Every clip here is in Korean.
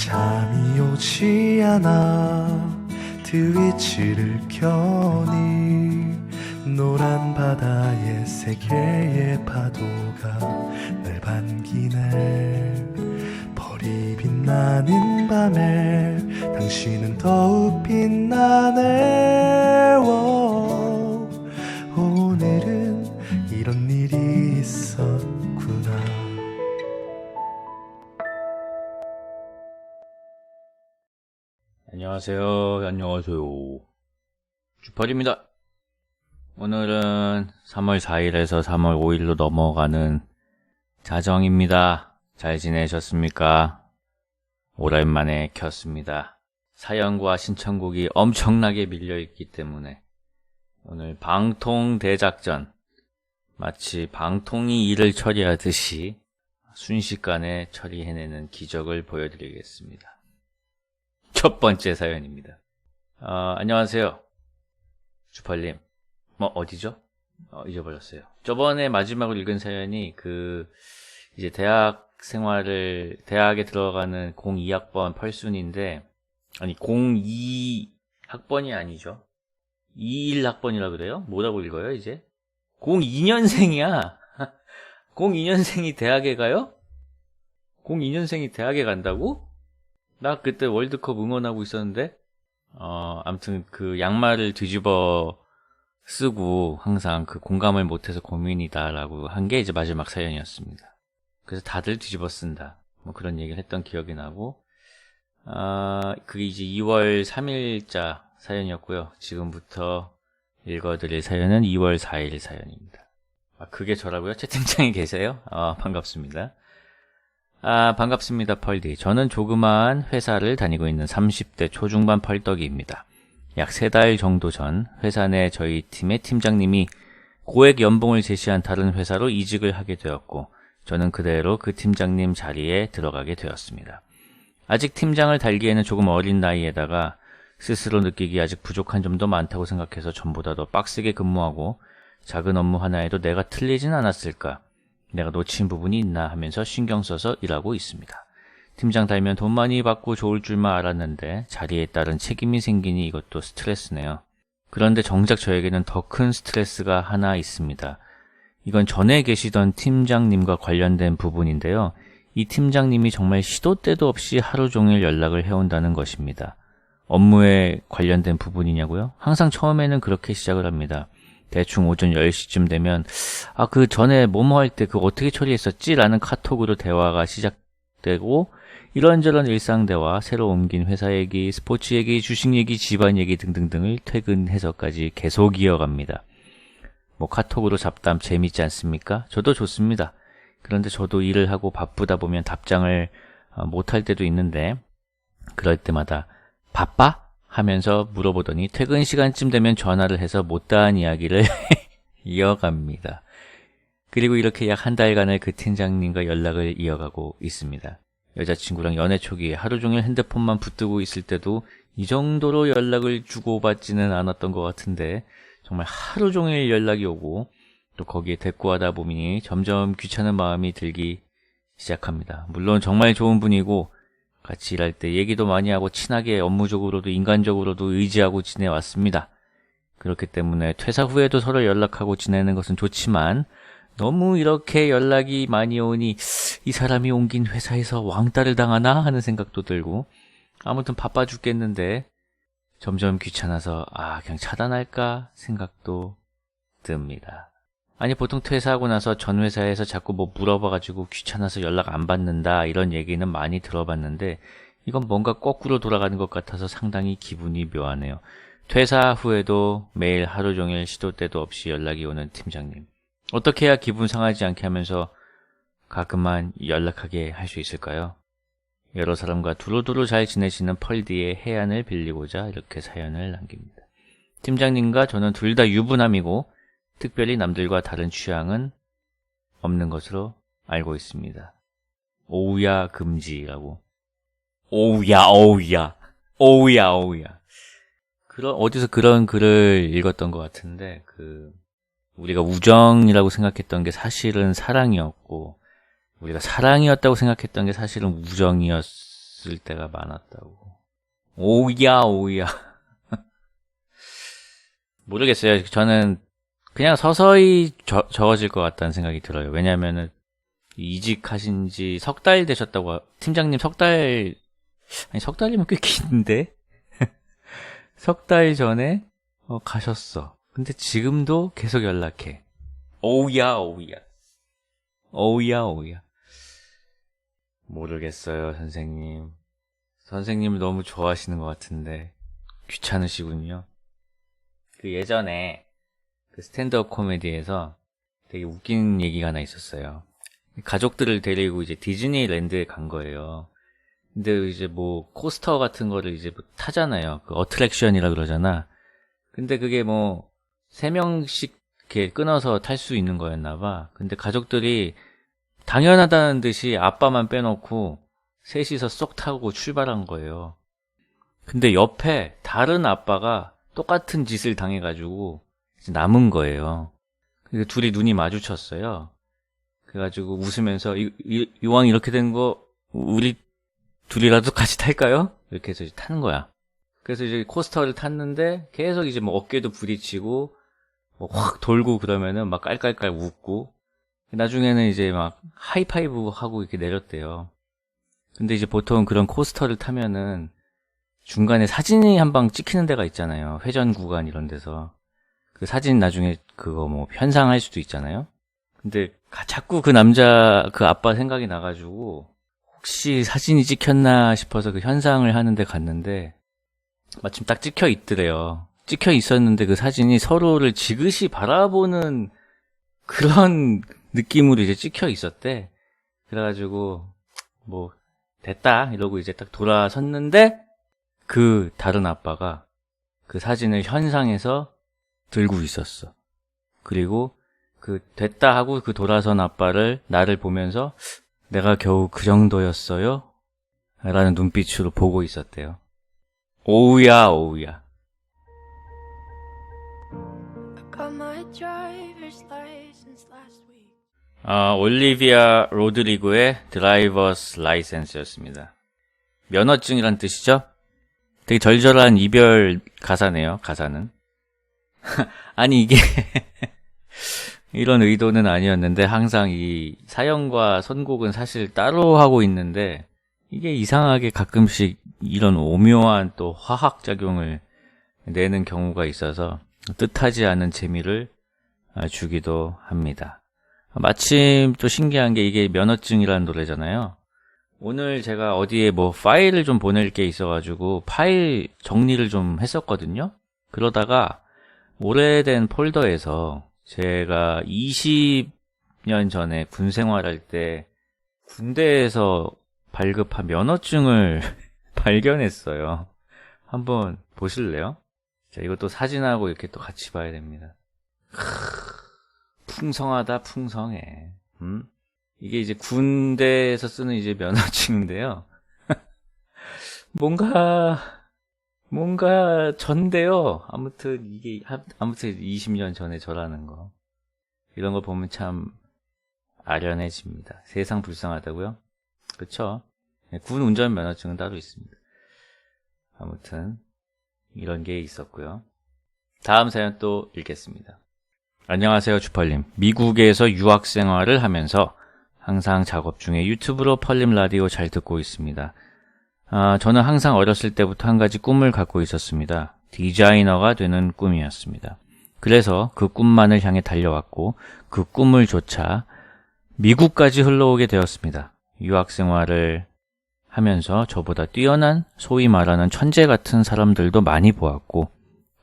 잠이 오지 않아 트위치를 켜니 노란 바다에 세 개의 파도가 날 반기네. 별이 빛나는 밤에 당신은 더욱 빛나네. 오늘은 이런 일이 있었구나. 안녕하세요. 주펄입니다. 오늘은 3월 4일에서 3월 5일로 넘어가는 자정입니다. 잘 지내셨습니까? 오랜만에 켰습니다. 사연과 신청곡이 엄청나게 밀려있기 때문에 오늘 방통 대작전, 마치 방통이 일을 처리하듯이 순식간에 처리해내는 기적을 보여드리겠습니다. 첫 번째 사연입니다. 안녕하세요. 주펄님. 어디죠? 잊어버렸어요. 저번에 마지막으로 읽은 사연이 이제 대학에 들어가는 02학번 펄순인데, 아니, 02학번이 아니죠. 21학번이라 그래요? 뭐라고 읽어요, 이제? 02년생이야. 02년생이 대학에 가요? 02년생이 대학에 간다고? 나 그때 월드컵 응원하고 있었는데, 아무튼 양말을 뒤집어 쓰고 항상 공감을 못해서 고민이다라고 한 게 이제 마지막 사연이었습니다. 그래서 다들 뒤집어 쓴다. 그런 얘기를 했던 기억이 나고, 그게 이제 2월 3일자 사연이었고요. 지금부터 읽어드릴 사연은 2월 4일 사연입니다. 그게 저라고요? 채팅창에 계세요? 반갑습니다. 반갑습니다, 펄디. 저는 조그마한 회사를 다니고 있는 30대 초중반 펄떡이입니다. 약 3달 정도 전 회사 내 저희 팀의 팀장님이 고액 연봉을 제시한 다른 회사로 이직을 하게 되었고, 저는 그대로 그 팀장님 자리에 들어가게 되었습니다. 아직 팀장을 달기에는 조금 어린 나이에다가 스스로 느끼기 아직 부족한 점도 많다고 생각해서 전보다 더 빡세게 근무하고 작은 업무 하나에도 내가 틀리진 않았을까, 내가 놓친 부분이 있나 하면서 신경 써서 일하고 있습니다. 팀장 달면 돈 많이 받고 좋을 줄만 알았는데 자리에 따른 책임이 생기니 이것도 스트레스네요. 그런데 정작 저에게는 더 큰 스트레스가 하나 있습니다. 이건 전에 계시던 팀장님과 관련된 부분인데요. 이 팀장님이 정말 시도 때도 없이 하루 종일 연락을 해온다는 것입니다. 업무에 관련된 부분이냐고요? 항상 처음에는 그렇게 시작을 합니다. 대충 오전 10시쯤 되면 그 전에 뭐뭐 할 때 그거 어떻게 처리했었지? 라는 카톡으로 대화가 시작되고, 이런저런 일상 대화, 새로 옮긴 회사 얘기, 스포츠 얘기, 주식 얘기, 집안 얘기 등등등을 퇴근해서까지 계속 이어갑니다. 카톡으로 잡담 재밌지 않습니까? 저도 좋습니다. 그런데 저도 일을 하고 바쁘다 보면 답장을 못할 때도 있는데, 그럴 때마다 바빠? 하면서 물어보더니 퇴근 시간쯤 되면 전화를 해서 못다한 이야기를 이어갑니다. 그리고 이렇게 약 한 달간을 그 팀장님과 연락을 이어가고 있습니다. 여자친구랑 연애 초기에 하루 종일 핸드폰만 붙들고 있을 때도 이 정도로 연락을 주고받지는 않았던 것 같은데, 정말 하루 종일 연락이 오고 또 거기에 대꾸하다 보니 점점 귀찮은 마음이 들기 시작합니다. 물론 정말 좋은 분이고 같이 일할 때 얘기도 많이 하고 친하게 업무적으로도 인간적으로도 의지하고 지내왔습니다. 그렇기 때문에 퇴사 후에도 서로 연락하고 지내는 것은 좋지만, 너무 이렇게 연락이 많이 오니 이 사람이 옮긴 회사에서 왕따를 당하나 하는 생각도 들고, 아무튼 바빠 죽겠는데 점점 귀찮아서 그냥 차단할까 생각도 듭니다. 아니, 보통 퇴사하고 나서 전 회사에서 자꾸 물어봐가지고 귀찮아서 연락 안 받는다, 이런 얘기는 많이 들어봤는데, 이건 뭔가 거꾸로 돌아가는 것 같아서 상당히 기분이 묘하네요. 퇴사 후에도 매일 하루 종일 시도 때도 없이 연락이 오는 팀장님. 어떻게 해야 기분 상하지 않게 하면서 가끔만 연락하게 할 수 있을까요? 여러 사람과 두루두루 잘 지내시는 펄디의 해안을 빌리고자 이렇게 사연을 남깁니다. 팀장님과 저는 둘 다 유부남이고 특별히 남들과 다른 취향은 없는 것으로 알고 있습니다. 오우야 금지라고. 오우야. 어디서 그런 글을 읽었던 것 같은데, 우리가 우정이라고 생각했던 게 사실은 사랑이었고, 우리가 사랑이었다고 생각했던 게 사실은 우정이었을 없을 때가 많았다고. 오야. 모르겠어요. 저는 그냥 서서히 적어질 것 같다는 생각이 들어요. 왜냐면은 이직하신 지 석 달 되셨다고, 팀장님 석 달이면 꽤 긴데? 석 달 전에 가셨어. 근데 지금도 계속 연락해. 오야. 모르겠어요, 선생님. 선생님 너무 좋아하시는 것 같은데 귀찮으시군요. 그 예전에 그 스탠드업 코미디에서 되게 웃긴 얘기가 하나 있었어요. 가족들을 데리고 이제 디즈니랜드에 간 거예요. 근데 이제 뭐 코스터 같은 거를 이제 뭐 타잖아요. 그 어트랙션이라 그러잖아. 근데 그게 뭐 3명씩 이렇게 끊어서 탈 수 있는 거였나 봐. 근데 가족들이 당연하다는 듯이 아빠만 빼놓고 셋이서 쏙 타고 출발한 거예요. 근데 옆에 다른 아빠가 똑같은 짓을 당해가지고 남은 거예요. 그래서 둘이 눈이 마주쳤어요. 그래가지고 웃으면서 이왕 이렇게 된 거 우리 둘이라도 같이 탈까요? 이렇게 해서 이제 타는 거야. 그래서 이제 코스터를 탔는데 계속 이제 뭐 어깨도 부딪히고 뭐 확 돌고 그러면은 막 깔깔깔 웃고, 나중에는 이제 막 하이파이브 하고 이렇게 내렸대요. 근데 이제 보통 그런 코스터를 타면은 중간에 사진이 한 방 찍히는 데가 있잖아요. 회전 구간 이런 데서. 그 사진 나중에 그거 뭐 현상할 수도 있잖아요. 근데 자꾸 그 아빠 생각이 나가지고 혹시 사진이 찍혔나 싶어서 그 현상을 하는데 갔는데 마침 딱 찍혀 있더래요. 찍혀 있었는데 그 사진이 서로를 지그시 바라보는 그런 느낌으로 이제 찍혀 있었대. 그래가지고 뭐 됐다 이러고 이제 딱 돌아섰는데 그 다른 아빠가 그 사진을 현상에서 들고 있었어. 그리고 그 됐다 하고 그 돌아선 나를 보면서 내가 겨우 그 정도였어요? 라는 눈빛으로 보고 있었대요. 오우야. 올리비아 로드리고의 드라이버스 라이센스였습니다. 면허증이란 뜻이죠? 되게 절절한 이별 가사네요, 가사는. 아니, 이게 이런 의도는 아니었는데 항상 이 사연과 선곡은 사실 따로 하고 있는데 이게 이상하게 가끔씩 이런 오묘한 또 화학작용을 내는 경우가 있어서 뜻하지 않은 재미를 주기도 합니다. 마침 또 신기한 게 이게 면허증이라는 노래잖아요. 오늘 제가 어디에 뭐 파일을 좀 보낼 게 있어가지고 파일 정리를 좀 했었거든요. 그러다가 오래된 폴더에서 제가 20년 전에 군 생활할 때 군대에서 발급한 면허증을 발견했어요. 한번 보실래요? 자, 이것도 사진하고 이렇게 또 같이 봐야 됩니다. 풍성하다, 풍성해. 이게 이제 군대에서 쓰는 이제 면허증인데요. 뭔가 전데요. 아무튼 20년 전에 저라는 거. 이런 거 보면 참 아련해집니다. 세상 불쌍하다고요? 그쵸? 군 운전 면허증은 따로 있습니다. 아무튼 이런 게 있었고요. 다음 사연 또 읽겠습니다. 안녕하세요, 주펄님. 미국에서 유학 생활을 하면서 항상 작업 중에 유튜브로 펄림 라디오 잘 듣고 있습니다. 저는 항상 어렸을 때부터 한 가지 꿈을 갖고 있었습니다. 디자이너가 되는 꿈이었습니다. 그래서 그 꿈만을 향해 달려왔고 그 꿈을 좇아 미국까지 흘러오게 되었습니다. 유학 생활을 하면서 저보다 뛰어난 소위 말하는 천재 같은 사람들도 많이 보았고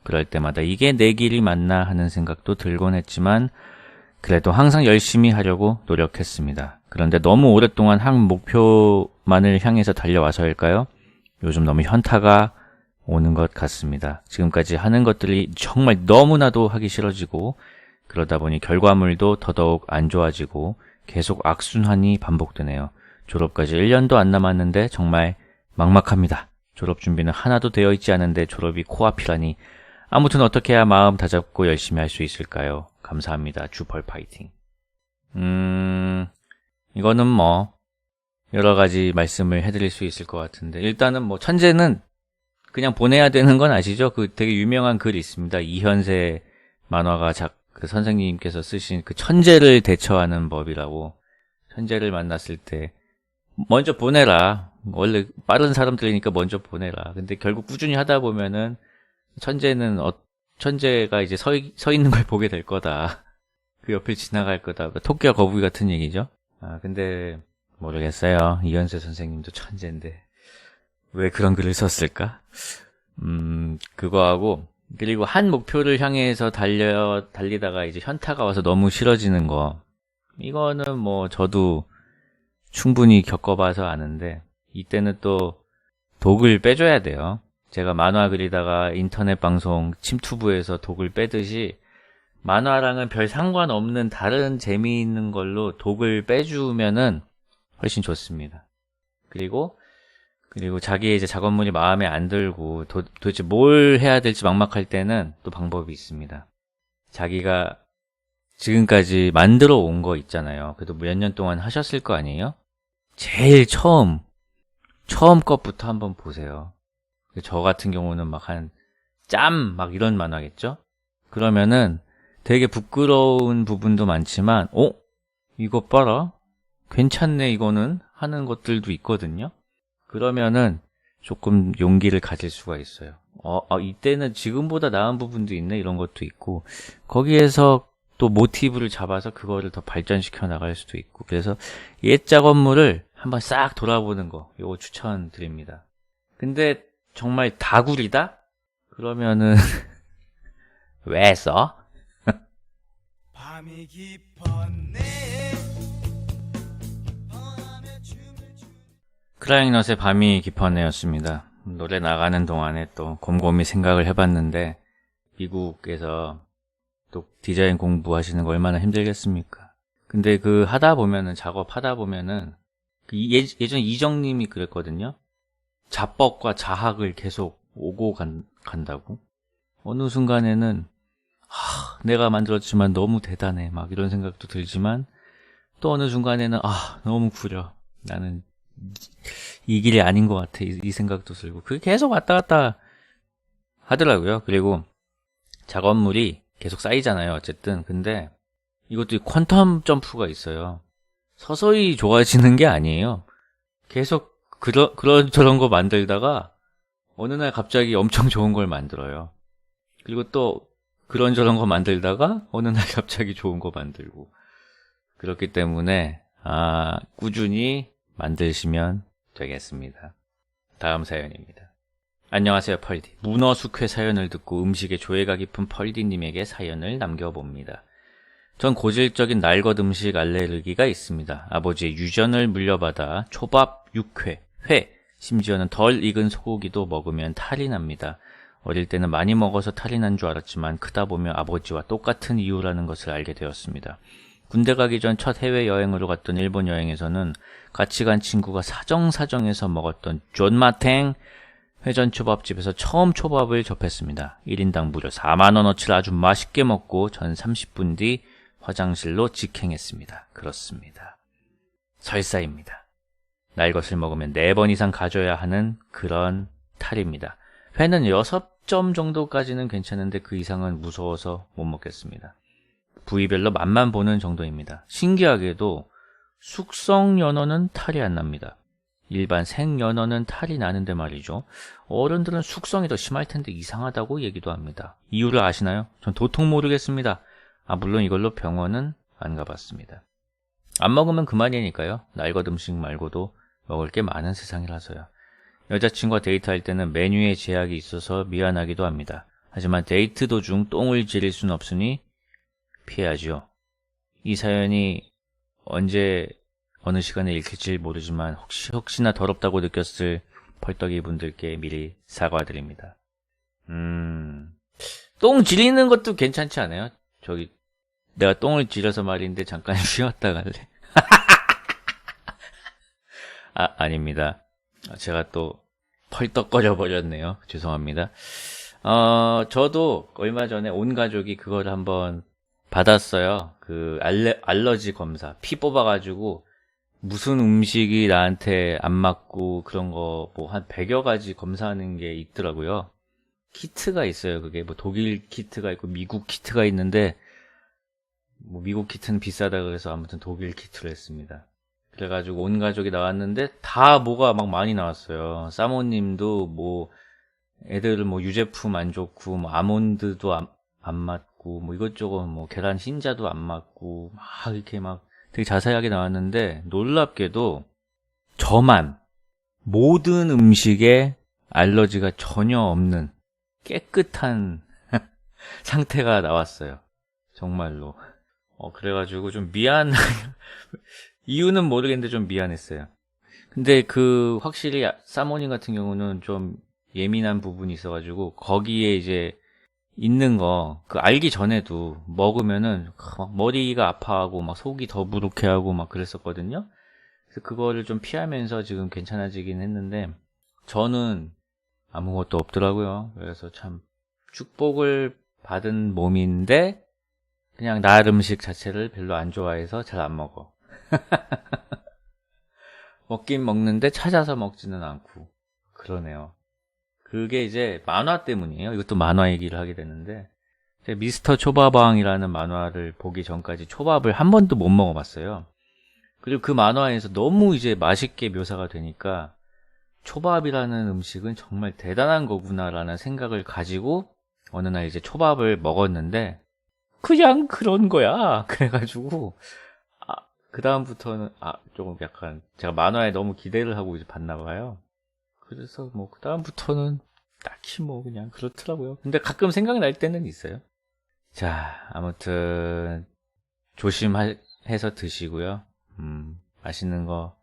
그럴 때마다 이게 내 길이 맞나 하는 생각도 들곤 했지만 그래도 항상 열심히 하려고 노력했습니다. 그런데 너무 오랫동안 한 목표만을 향해서 달려와서일까요? 요즘 너무 현타가 오는 것 같습니다. 지금까지 하는 것들이 정말 너무나도 하기 싫어지고 그러다 보니 결과물도 더더욱 안 좋아지고 계속 악순환이 반복되네요. 졸업까지 1년도 안 남았는데 정말 막막합니다. 졸업 준비는 하나도 되어 있지 않은데 졸업이 코앞이라니. 아무튼 어떻게 해야 마음 다잡고 열심히 할 수 있을까요? 감사합니다. 주펄 파이팅. 이거는 뭐 여러 가지 말씀을 해드릴 수 있을 것 같은데, 일단은 뭐 천재는 그냥 보내야 되는 건 아시죠? 그 되게 유명한 글이 있습니다. 이현세 만화가 그 선생님께서 쓰신 그 천재를 대처하는 법이라고. 천재를 만났을 때 먼저 보내라. 원래 빠른 사람들이니까 먼저 보내라. 근데 결국 꾸준히 하다 보면은 천재가 이제 서 있는 걸 보게 될 거다. 그 옆을 지나갈 거다. 토끼와 거북이 같은 얘기죠. 근데 모르겠어요. 이현세 선생님도 천재인데 왜 그런 글을 썼을까? 그거하고, 그리고 한 목표를 향해서 달리다가 이제 현타가 와서 너무 싫어지는 거. 이거는 뭐 저도 충분히 겪어봐서 아는데, 이때는 또 독을 빼줘야 돼요. 제가 만화 그리다가 인터넷 방송 침투부에서 독을 빼듯이 만화랑은 별 상관없는 다른 재미있는 걸로 독을 빼주면은 훨씬 좋습니다. 그리고 자기의 이제 작업물이 마음에 안 들고 도대체 뭘 해야 될지 막막할 때는 또 방법이 있습니다. 자기가 지금까지 만들어 온 거 있잖아요. 그래도 몇 년 동안 하셨을 거 아니에요? 제일 처음 것부터 한번 보세요. 저 같은 경우는 막 막 이런 만화겠죠? 그러면은 되게 부끄러운 부분도 많지만, 이것 봐라. 괜찮네, 이거는. 하는 것들도 있거든요. 그러면은 조금 용기를 가질 수가 있어요. 이때는 지금보다 나은 부분도 있네, 이런 것도 있고, 거기에서 또 모티브를 잡아서 그거를 더 발전시켜 나갈 수도 있고, 그래서 옛 작업물을 한번 싹 돌아보는 거, 요거 추천드립니다. 근데 정말 다구리다? 그러면은 왜 써? 밤이 깊었네. 크라잉넛의 밤이 깊었네였습니다. 노래 나가는 동안에 또 곰곰이 생각을 해봤는데, 미국에서 또 디자인 공부하시는 거 얼마나 힘들겠습니까? 근데 작업하다 보면은, 예전에 이정님이 그랬거든요. 자뻑과 자학을 계속 오고 간다고. 어느 순간에는, 내가 만들었지만 너무 대단해. 막 이런 생각도 들지만, 또 어느 순간에는, 너무 구려. 나는 이 길이 아닌 것 같아. 이 생각도 들고. 그게 계속 왔다 갔다 하더라고요. 그리고 작업물이 계속 쌓이잖아요. 어쨌든. 근데 이것도 퀀텀 점프가 있어요. 서서히 좋아지는 게 아니에요. 계속 저런 거 만들다가 어느 날 갑자기 엄청 좋은 걸 만들어요. 그리고 또 저런 거 만들다가 어느 날 갑자기 좋은 거 만들고. 그렇기 때문에 꾸준히 만드시면 되겠습니다. 다음 사연입니다. 안녕하세요, 펄디. 문어 숙회 사연을 듣고 음식에 조예가 깊은 펄디님에게 사연을 남겨봅니다. 전 고질적인 날것 음식 알레르기가 있습니다. 아버지의 유전을 물려받아 초밥, 육회, 회, 심지어는 덜 익은 소고기도 먹으면 탈이 납니다. 어릴 때는 많이 먹어서 탈이 난 줄 알았지만 크다 보면 아버지와 똑같은 이유라는 것을 알게 되었습니다. 군대 가기 전 첫 해외여행으로 갔던 일본 여행에서는 같이 간 친구가 사정사정해서 먹었던 존마탱 회전초밥집에서 처음 초밥을 접했습니다. 1인당 무려 4만원어치를 아주 맛있게 먹고 전 30분 뒤 화장실로 직행했습니다. 그렇습니다. 설사입니다. 날 것을 먹으면 4번 이상 가져야 하는 그런 탈입니다. 회는 6점 정도까지는 괜찮은데 그 이상은 무서워서 못 먹겠습니다. 부위별로 맛만 보는 정도입니다. 신기하게도 숙성 연어는 탈이 안 납니다. 일반 생연어는 탈이 나는데 말이죠. 어른들은 숙성이 더 심할 텐데 이상하다고 얘기도 합니다. 이유를 아시나요? 전 도통 모르겠습니다. 물론 이걸로 병원은 안 가봤습니다. 안 먹으면 그만이니까요. 날것 음식 말고도 먹을 게 많은 세상이라서요. 여자친구와 데이트할 때는 메뉴에 제약이 있어서 미안하기도 합니다. 하지만 데이트 도중 똥을 지릴 순 없으니 피해야죠. 이 사연이 언제 어느 시간에 읽힐지 모르지만 혹시나 더럽다고 느꼈을 펄떡이 분들께 미리 사과드립니다. 똥 지리는 것도 괜찮지 않아요? 내가 똥을 지려서 말인데 잠깐 쉬었다 갈래? 아닙니다. 제가 또 펄떡거려 버렸네요. 죄송합니다. 저도 얼마 전에 온 가족이 그걸 한번 받았어요. 그 알러지 검사. 피 뽑아가지고 무슨 음식이 나한테 안 맞고 그런 거 뭐 한 100여 가지 검사하는 게 있더라고요. 키트가 있어요. 그게 뭐 독일 키트가 있고 미국 키트가 있는데 뭐 미국 키트는 비싸다 그래서 아무튼 독일 키트를 했습니다. 그래가지고 온 가족이 나왔는데 다 뭐가 막 많이 나왔어요. 사모님도 뭐 애들은 뭐 유제품 안 좋고 뭐 아몬드도 안 맞고 뭐 이것저것 뭐 계란 흰자도 안 맞고 막 이렇게 막 되게 자세하게 나왔는데 놀랍게도 저만 모든 음식에 알러지가 전혀 없는 깨끗한 상태가 나왔어요. 정말로. 그래가지고 좀 이유는 모르겠는데 좀 미안했어요. 근데 확실히 사모님 같은 경우는 좀 예민한 부분이 있어가지고, 거기에 이제 있는 거, 알기 전에도 먹으면은 막 머리가 아파하고 막 속이 더부룩해하고 막 그랬었거든요. 그래서 그거를 좀 피하면서 지금 괜찮아지긴 했는데, 저는 아무것도 없더라고요. 그래서 참 축복을 받은 몸인데, 그냥 날 음식 자체를 별로 안 좋아해서 잘 안 먹어. 먹긴 먹는데 찾아서 먹지는 않고. 그러네요. 그게 이제 만화 때문이에요. 이것도 만화 얘기를 하게 되는데, 제가 미스터 초밥왕이라는 만화를 보기 전까지 초밥을 한 번도 못 먹어봤어요. 그리고 그 만화에서 너무 이제 맛있게 묘사가 되니까 초밥이라는 음식은 정말 대단한 거구나라는 생각을 가지고 어느 날 이제 초밥을 먹었는데 그냥 그런 거야. 그래가지고 그다음부터는 조금 약간 제가 만화에 너무 기대를 하고 이제 봤나 봐요. 그래서 뭐 그다음부터는 딱히 뭐 그냥 그렇더라고요. 근데 가끔 생각날 때는 있어요. 자, 아무튼 조심해서 드시고요. 맛있는 거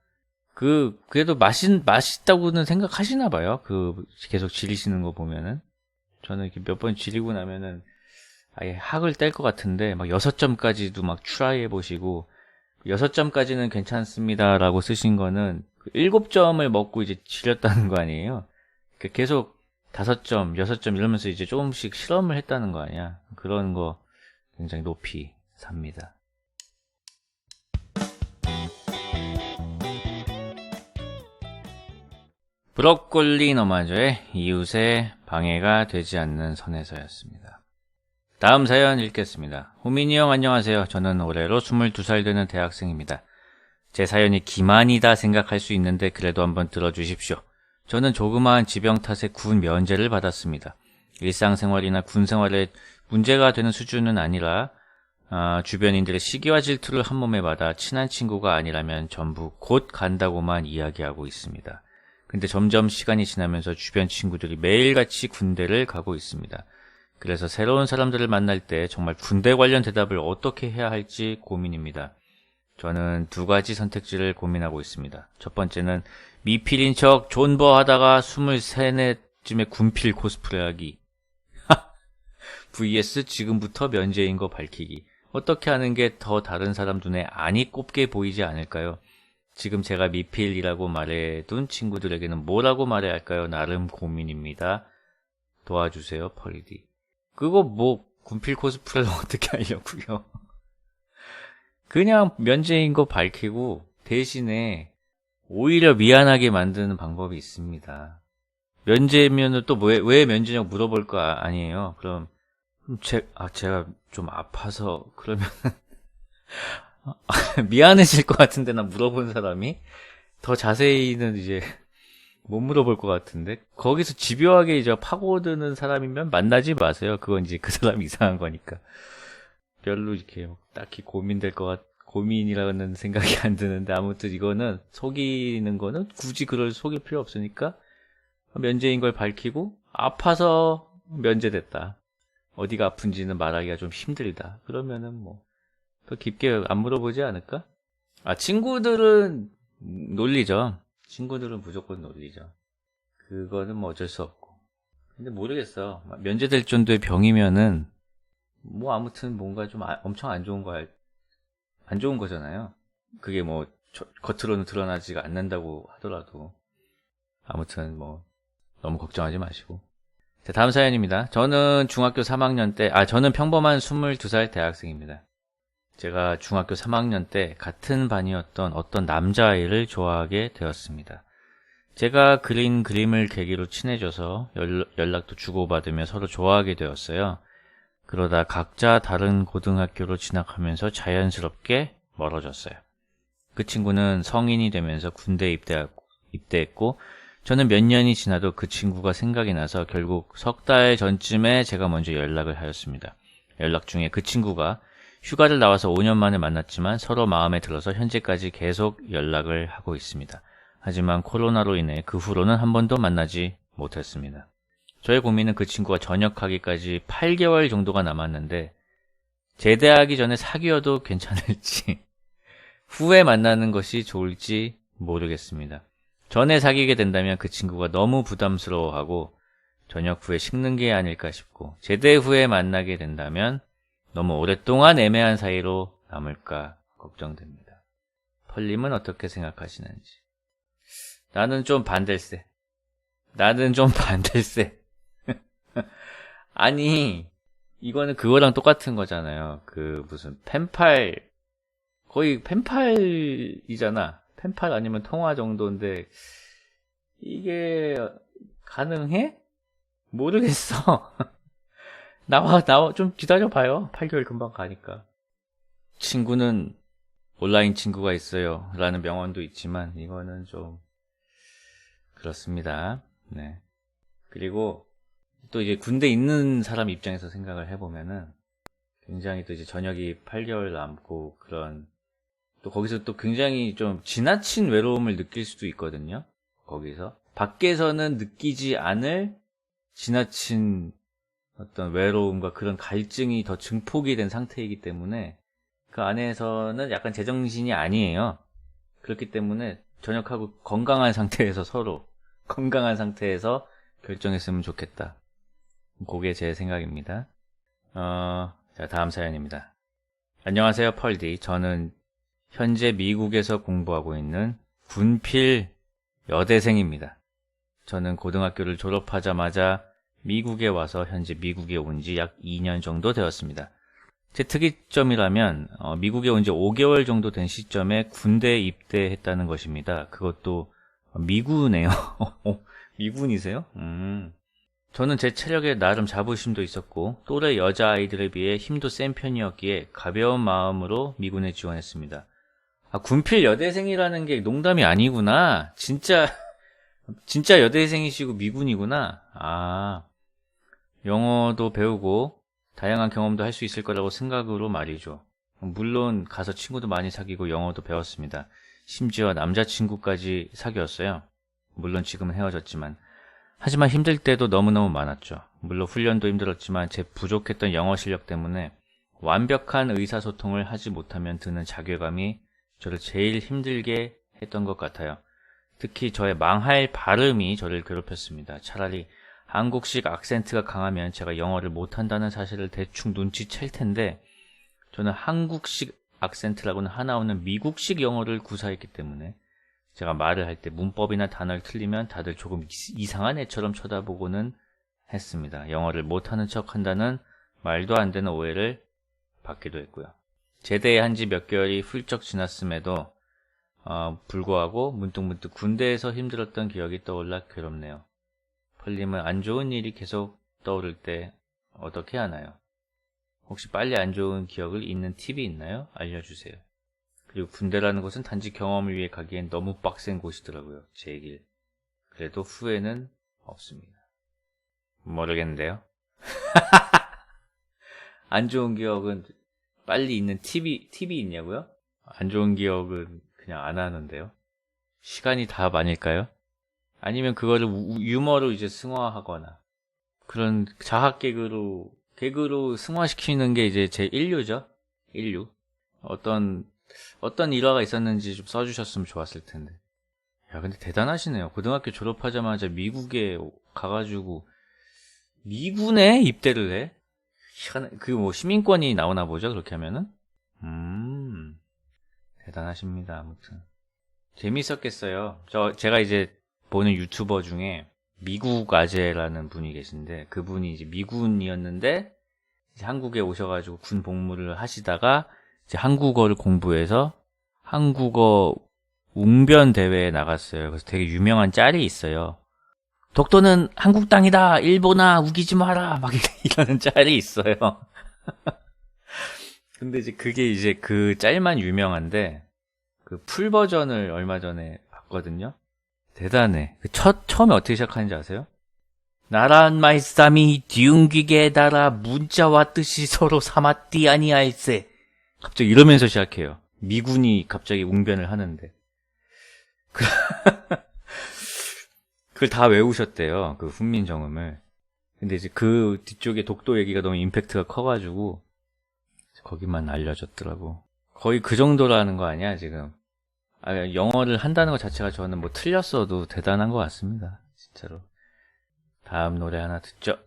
그래도 맛있다고는 생각하시나 봐요. 계속 지리시는 거 보면은. 저는 이렇게 몇 번 지리고 나면은 아예 학을 뗄 것 같은데 막 6점까지도 막 트라이 해보시고 6점까지는 괜찮습니다라고 쓰신 거는 7점을 먹고 이제 지렸다는 거 아니에요. 계속 5점, 6점 이러면서 이제 조금씩 실험을 했다는 거 아니야. 그런 거 굉장히 높이 삽니다. 브로콜리 너마저의 이웃의 방해가 되지 않는 선에서였습니다. 다음 사연 읽겠습니다. 호민이 형 안녕하세요. 저는 올해로 22살 되는 대학생입니다. 제 사연이 기만이다 생각할 수 있는데 그래도 한번 들어주십시오. 저는 조그마한 지병 탓에 군 면제를 받았습니다. 일상생활이나 군생활에 문제가 되는 수준은 아니라 주변인들의 시기와 질투를 한 몸에 받아 친한 친구가 아니라면 전부 곧 간다고만 이야기하고 있습니다. 근데 점점 시간이 지나면서 주변 친구들이 매일같이 군대를 가고 있습니다. 그래서 새로운 사람들을 만날 때 정말 군대 관련 대답을 어떻게 해야 할지 고민입니다. 저는 2가지 선택지를 고민하고 있습니다. 첫 번째는 미필인 척 존버 하다가 23, 4쯤에 군필 코스프레하기. vs 지금부터 면제인 거 밝히기. 어떻게 하는 게 더 다른 사람 눈에 안이 꼽게 보이지 않을까요? 지금 제가 미필이라고 말해둔 친구들에게는 뭐라고 말해야 할까요? 나름 고민입니다. 도와주세요, 펄디. 그거 뭐 군필 코스프레를 어떻게 하려고요? 그냥 면제인 거 밝히고 대신에 오히려 미안하게 만드는 방법이 있습니다. 면제면 또 왜 면제냐고 물어볼 거 아니에요. 그럼 제가 좀 아파서 그러면 미안해질 것 같은데 나 물어본 사람이 더 자세히는 이제 못 물어볼 것 같은데 거기서 집요하게 이제 파고드는 사람이면 만나지 마세요. 그건 이제 그 사람이 이상한 거니까. 별로 이렇게 딱히 고민이라는 생각이 안 드는데 아무튼 이거는 속이는 거는 굳이 그럴 속일 필요 없으니까 면제인 걸 밝히고 아파서 면제됐다. 어디가 아픈지는 말하기가 좀 힘들다. 그러면은 뭐 더 깊게 안 물어보지 않을까? 친구들은 논리죠. 친구들은 무조건 논리죠. 그거는 뭐 어쩔 수 없고. 근데 모르겠어. 면제될 정도의 병이면은 뭐 아무튼 뭔가 좀 엄청 안 좋은 거잖아요. 그게 뭐 겉으로는 드러나지가 않는다고 하더라도 아무튼 뭐 너무 걱정하지 마시고. 자, 다음 사연입니다. 저는 중학교 3학년 때 저는 평범한 22살 대학생입니다. 제가 중학교 3학년 때 같은 반이었던 어떤 남자아이를 좋아하게 되었습니다. 제가 그린 그림을 계기로 친해져서 연락도 주고받으며 서로 좋아하게 되었어요. 그러다 각자 다른 고등학교로 진학하면서 자연스럽게 멀어졌어요. 그 친구는 성인이 되면서 군대에 입대했고 저는 몇 년이 지나도 그 친구가 생각이 나서 결국 석 달 전쯤에 제가 먼저 연락을 하였습니다. 연락 중에 그 친구가 휴가를 나와서 5년 만에 만났지만 서로 마음에 들어서 현재까지 계속 연락을 하고 있습니다. 하지만 코로나로 인해 그 후로는 한 번도 만나지 못했습니다. 저의 고민은 그 친구가 전역하기까지 8개월 정도가 남았는데 제대하기 전에 사귀어도 괜찮을지 후에 만나는 것이 좋을지 모르겠습니다. 전에 사귀게 된다면 그 친구가 너무 부담스러워하고 전역 후에 식는 게 아닐까 싶고 제대 후에 만나게 된다면 너무 오랫동안 애매한 사이로 남을까 걱정됩니다. 펄님은 어떻게 생각하시는지? 나는 좀 반댈세. 아니, 이거는 그거랑 똑같은 거잖아요. 그 무슨 펜팔, 거의 펜팔이잖아. 펜팔 아니면 통화 정도인데 이게 가능해? 모르겠어. 나와 좀 기다려봐요. 8개월 금방 가니까. 친구는 온라인 친구가 있어요 라는 명언도 있지만 이거는 좀 그렇습니다. 네. 그리고 또 이제 군대 있는 사람 입장에서 생각을 해보면은 굉장히 또 이제 전역이 8개월 남고 그런 또 거기서 또 굉장히 좀 지나친 외로움을 느낄 수도 있거든요. 거기서 밖에서는 느끼지 않을 지나친 어떤 외로움과 그런 갈증이 더 증폭이 된 상태이기 때문에 그 안에서는 약간 제정신이 아니에요. 그렇기 때문에 전역하고 건강한 상태에서 서로 건강한 상태에서 결정했으면 좋겠다. 그게 제 생각입니다. 자, 다음 사연입니다. 안녕하세요, 펄디. 저는 현재 미국에서 공부하고 있는 군필 여대생입니다. 저는 고등학교를 졸업하자마자 미국에 와서 현재 미국에 온 지 약 2년 정도 되었습니다. 제 특이점이라면 미국에 온 지 5개월 정도 된 시점에 군대에 입대했다는 것입니다. 그것도 미군이에요. 미군이세요? 저는 제 체력에 나름 자부심도 있었고 또래 여자아이들에 비해 힘도 센 편이었기에 가벼운 마음으로 미군에 지원했습니다. 아, 군필 여대생이라는 게 농담이 아니구나. 진짜 여대생이시고 미군이구나. 아, 영어도 배우고 다양한 경험도 할 수 있을 거라고 생각으로 말이죠. 물론 가서 친구도 많이 사귀고 영어도 배웠습니다. 심지어 남자친구까지 사귀었어요. 물론 지금은 헤어졌지만. 하지만 힘들 때도 너무너무 많았죠. 물론 훈련도 힘들었지만 제 부족했던 영어 실력 때문에 완벽한 의사소통을 하지 못하면 드는 자괴감이 저를 제일 힘들게 했던 것 같아요. 특히 저의 망할 발음이 저를 괴롭혔습니다. 차라리 한국식 악센트가 강하면 제가 영어를 못한다는 사실을 대충 눈치챌 텐데 저는 한국식 악센트라고는 하나 없는 미국식 영어를 구사했기 때문에 제가 말을 할 때 문법이나 단어를 틀리면 다들 조금 이상한 애처럼 쳐다보고는 했습니다. 영어를 못하는 척한다는 말도 안 되는 오해를 받기도 했고요. 제대한 지 몇 개월이 훌쩍 지났음에도 불구하고 문득문득 군대에서 힘들었던 기억이 떠올라 괴롭네요. 펄님은 안 좋은 일이 계속 떠오를 때 어떻게 하나요? 혹시 빨리 안 좋은 기억을 잊는 팁이 있나요? 알려주세요. 그리고 군대라는 것은 단지 경험을 위해 가기엔 너무 빡센 곳이더라고요. 제 얘기를. 그래도 후회는 없습니다. 모르겠는데요. 안 좋은 기억은 빨리 잊는 팁이 있냐고요? 안 좋은 기억은 그냥 안 하는데요. 시간이 답 아닐까요? 아니면 그거를 유머로 이제 승화하거나 그런 자학 개그로 승화시키는 게 이제 제 인류죠. 인류. 어떤 일화가 있었는지 좀 써주셨으면 좋았을 텐데. 야, 근데 대단하시네요. 고등학교 졸업하자마자 미국에 가가지고 미군에 입대를 해? 그 뭐 시민권이 나오나 보죠. 그렇게 하면은. 대단하십니다. 아무튼 재밌었겠어요. 제가 이제 보는 유튜버 중에 미국 아재라는 분이 계신데 그분이 이제 미군이었는데 이제 한국에 오셔가지고 군 복무를 하시다가 이제 한국어를 공부해서 한국어 웅변 대회에 나갔어요. 그래서 되게 유명한 짤이 있어요. 독도는 한국 땅이다. 일본아 우기지 마라. 막 이러는 짤이 있어요. 근데 이제 그게 이제 그 짤만 유명한데 그 풀 버전을 얼마 전에 봤거든요. 대단해. 처음에 어떻게 시작하는지 아세요? 나란 말씀이 뒤웅기게 달아 문자 왔듯이 서로 삼았디 아니할세. 갑자기 이러면서 시작해요. 미군이 갑자기 웅변을 하는데. 그걸 다 외우셨대요. 그 훈민정음을. 근데 이제 그 뒤쪽에 독도 얘기가 너무 임팩트가 커가지고 거기만 알려줬더라고. 거의 그 정도라는 거 아니야 지금. 영어를 한다는 것 자체가 저는 뭐 틀렸어도 대단한 것 같습니다. 진짜로. 다음 노래 하나 듣죠.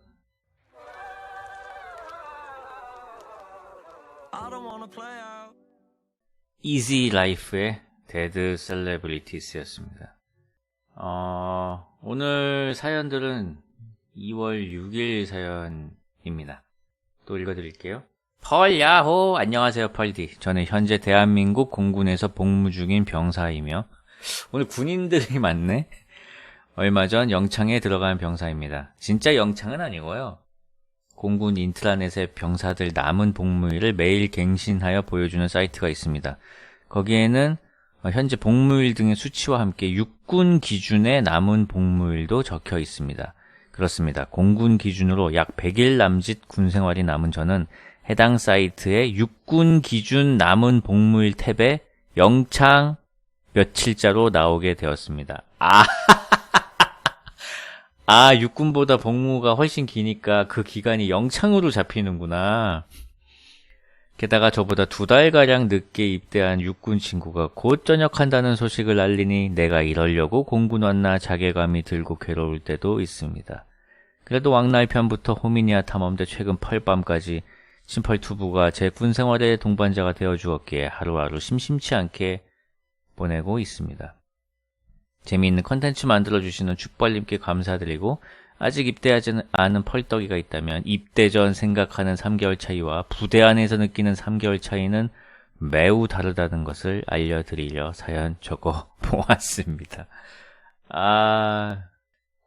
이지 라이프의 데드 셀레브리티스였습니다. 오늘 사연들은 2월 6일 사연입니다. 또 읽어드릴게요. 펄 야호! 안녕하세요 펄디. 저는 현재 대한민국 공군에서 복무 중인 병사이며 오늘 군인들이 많네. 얼마 전 영창에 들어간 병사입니다. 진짜 영창은 아니고요. 공군 인트라넷에 병사들 남은 복무일을 매일 갱신하여 보여주는 사이트가 있습니다. 거기에는 현재 복무일 등의 수치와 함께 육군 기준의 남은 복무일도 적혀 있습니다. 그렇습니다. 공군 기준으로 약 100일 남짓 군 생활이 남은 저는 해당 사이트에 육군 기준 남은 복무일 탭에 영창 며칠자로 나오게 되었습니다. 육군보다 복무가 훨씬 기니까 그 기간이 영창으로 잡히는구나. 게다가 저보다 2달가량 늦게 입대한 육군 친구가 곧 전역한다는 소식을 알리니 내가 이러려고 공군 왔나 자괴감이 들고 괴로울 때도 있습니다. 그래도 왕날편부터 호미니아 탐험대 최근 펄밤까지 심펄투부가 제 군생활의 동반자가 되어주었기에 하루하루 심심치 않게 보내고 있습니다. 재미있는 컨텐츠 만들어주시는 축벌님께 감사드리고 아직 입대하지 않은 펄떡이가 있다면 입대 전 생각하는 3개월 차이와 부대 안에서 느끼는 3개월 차이는 매우 다르다는 것을 알려드리려 사연 적어 보았습니다.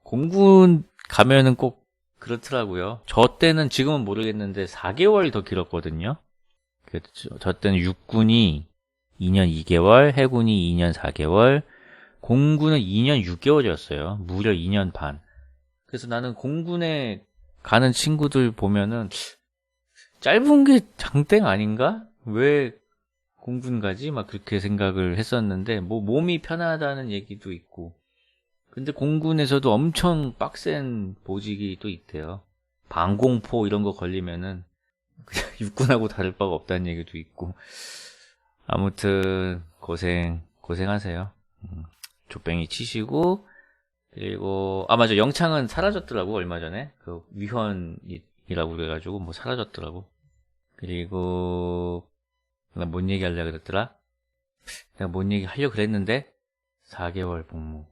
공군 가면은 꼭 그렇더라고요. 저 때는 지금은 모르겠는데 4개월 더 길었거든요. 저 때는 육군이 2년 2개월, 해군이 2년 4개월, 공군은 2년 6개월이었어요. 무려 2년 반. 그래서 나는 공군에 가는 친구들 보면은 짧은 게 장땡 아닌가? 왜 공군 가지? 막 그렇게 생각을 했었는데 뭐 몸이 편하다는 얘기도 있고 근데 공군에서도 엄청 빡센 보직이 또 있대요. 방공포 이런 거 걸리면은 그냥 육군하고 다를 바가 없다는 얘기도 있고 아무튼 고생하세요. 족뱅이 치시고 그리고 맞아 영창은 사라졌더라고 얼마 전에 그 위헌이라고 그래가지고 뭐 사라졌더라고. 그리고 나 뭔 얘기 하려고 그랬더라? 내가 뭔 얘기 하려고 그랬는데 4개월 복무.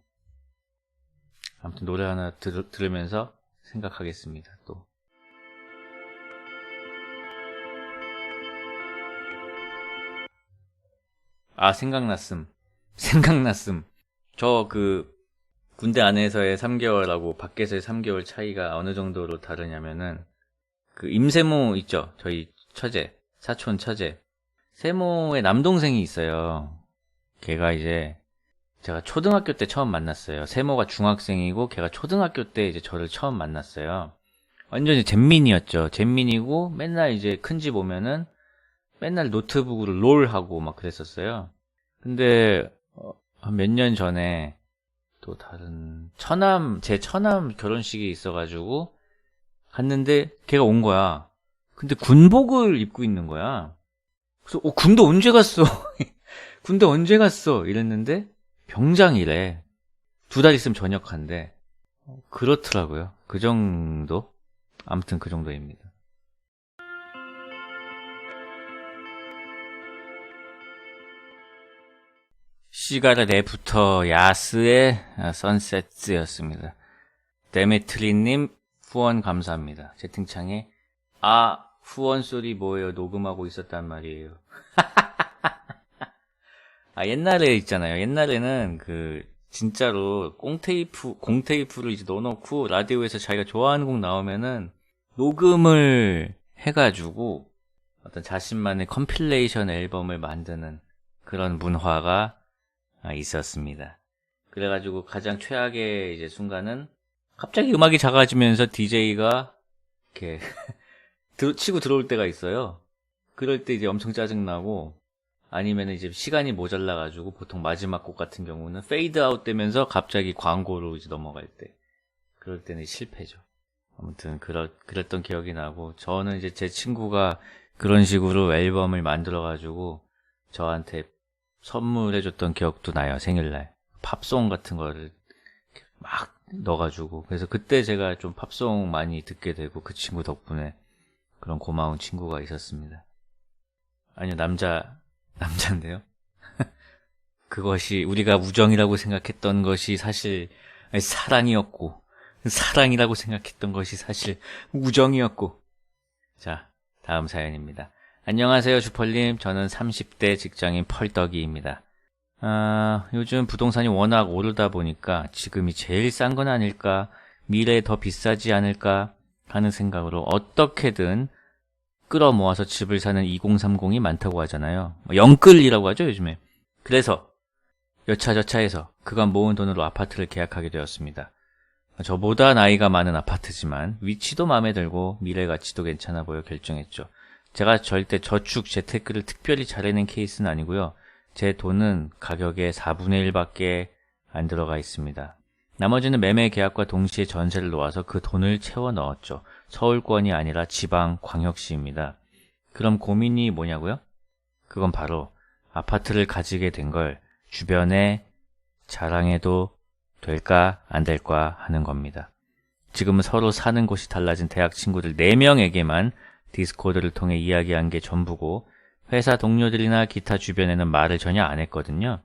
아무튼 노래 하나 들으면서 생각하겠습니다. 또 생각났음. 저 군대 안에서의 3개월하고 밖에서의 3개월 차이가 어느 정도로 다르냐면은 그 임세모 있죠? 저희 사촌 처제. 세모의 남동생이 있어요. 걔가 이제 제가 초등학교 때 처음 만났어요. 세모가 중학생이고 걔가 초등학교 때 이제 저를 처음 만났어요. 완전히 잼민이었죠. 잼민이고 맨날 이제 큰 집 오면은 맨날 노트북으로 롤하고 막 그랬었어요. 근데 몇 년 전에 또 다른 제 처남 결혼식이 있어가지고 갔는데 걔가 온 거야. 근데 군복을 입고 있는 거야. 그래서 군대 언제 갔어? 군대 언제 갔어? 이랬는데 병장이래. 2달 있으면 전역한대. 그렇더라고요. 그 정도? 아무튼 그 정도입니다. 시가렛 애프터 야스의 선셋즈였습니다. 데메트리님 후원 감사합니다. 채팅창에 후원 소리 뭐예요? 녹음하고 있었단 말이에요. 옛날에 있잖아요. 옛날에는 진짜로 공테이프를 이제 넣어놓고 라디오에서 자기가 좋아하는 곡 나오면은 녹음을 해가지고 어떤 자신만의 컴필레이션 앨범을 만드는 그런 문화가 있었습니다. 그래가지고 가장 최악의 이제 순간은 갑자기 음악이 작아지면서 DJ가 이렇게 치고 들어올 때가 있어요. 그럴 때 이제 엄청 짜증나고, 아니면 이제 시간이 모자라가지고 보통 마지막 곡 같은 경우는 페이드 아웃 되면서 갑자기 광고로 이제 넘어갈 때, 그럴 때는 실패죠. 아무튼 그랬던 기억이 나고, 저는 이제 제 친구가 그런 식으로 앨범을 만들어가지고 저한테 선물해줬던 기억도 나요. 생일날 팝송 같은 거를 막 넣어가지고. 그래서 그때 제가 좀 팝송 많이 듣게 되고, 그 친구 덕분에 그런 고마운 친구가 있었습니다. 아니요, 남자인데요. 그것이 우리가 우정이라고 생각했던 것이 사실 사랑이었고, 사랑이라고 생각했던 것이 사실 우정이었고. 자, 다음 사연입니다. 안녕하세요, 주펄님. 저는 30대 직장인 펄떡이입니다. 요즘 부동산이 워낙 오르다 보니까 지금이 제일 싼 건 아닐까, 미래에 더 비싸지 않을까 하는 생각으로 어떻게든 끌어모아서 집을 사는 2030이 많다고 하잖아요. 영끌이라고 하죠, 요즘에. 그래서 여차저차해서 그간 모은 돈으로 아파트를 계약하게 되었습니다. 저보다 나이가 많은 아파트지만 위치도 마음에 들고 미래 가치도 괜찮아 보여 결정했죠. 제가 절대 저축, 재테크를 특별히 잘해낸 케이스는 아니고요. 제 돈은 가격의 4분의 1밖에 안 들어가 있습니다. 나머지는 매매 계약과 동시에 전세를 놓아서 그 돈을 채워 넣었죠. 서울권이 아니라 지방 광역시입니다. 그럼 고민이 뭐냐고요? 그건 바로 아파트를 가지게 된 걸 주변에 자랑해도 될까 안 될까 하는 겁니다. 지금은 서로 사는 곳이 달라진 대학 친구들 4명에게만 디스코드를 통해 이야기한 게 전부고, 회사 동료들이나 기타 주변에는 말을 전혀 안 했거든요.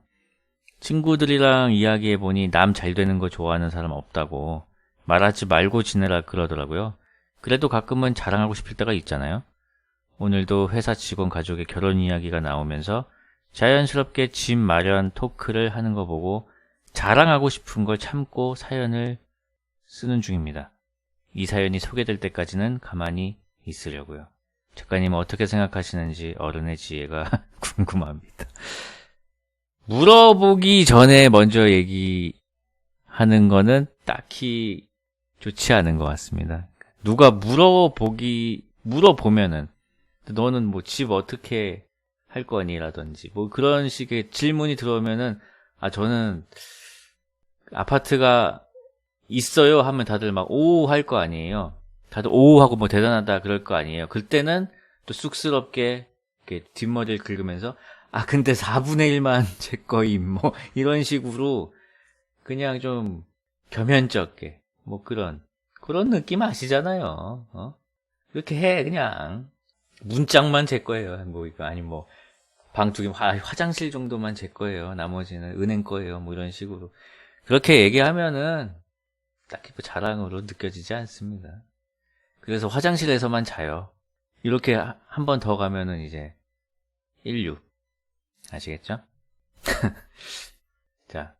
친구들이랑 이야기해보니 남 잘 되는 거 좋아하는 사람 없다고, 말하지 말고 지내라 그러더라고요. 그래도 가끔은 자랑하고 싶을 때가 있잖아요. 오늘도 회사 직원 가족의 결혼 이야기가 나오면서 자연스럽게 집 마련 토크를 하는 거 보고 자랑하고 싶은 걸 참고 사연을 쓰는 중입니다. 이 사연이 소개될 때까지는 가만히 있으려고요. 작가님은 어떻게 생각하시는지 어른의 지혜가 궁금합니다. 물어보기 전에 먼저 얘기하는 거는 딱히 좋지 않은 것 같습니다. 누가 물어보면은 너는 뭐 집 어떻게 할 거니? 라든지 뭐 그런 식의 질문이 들어오면은 저는 아파트가 있어요 하면 다들 막 오 할 거 아니에요. 다들 오 하고 뭐 대단하다 그럴 거 아니에요. 그때는 또 쑥스럽게 이렇게 뒷머리를 긁으면서 근데 4분의 1만 제 거임 뭐 이런 식으로 그냥 좀 겸연쩍게 뭐 그런 느낌 아시잖아요. 그렇게 해. 그냥 문짝만 제 거예요. 뭐 이거 아니 뭐 방 2개 화장실 정도만 제 거예요. 나머지는 은행 거예요. 뭐 이런 식으로 그렇게 얘기하면은 딱히 뭐 자랑으로 느껴지지 않습니다. 그래서 화장실에서만 자요. 이렇게 한 번 더 가면은 이제 16 아시겠죠? 자,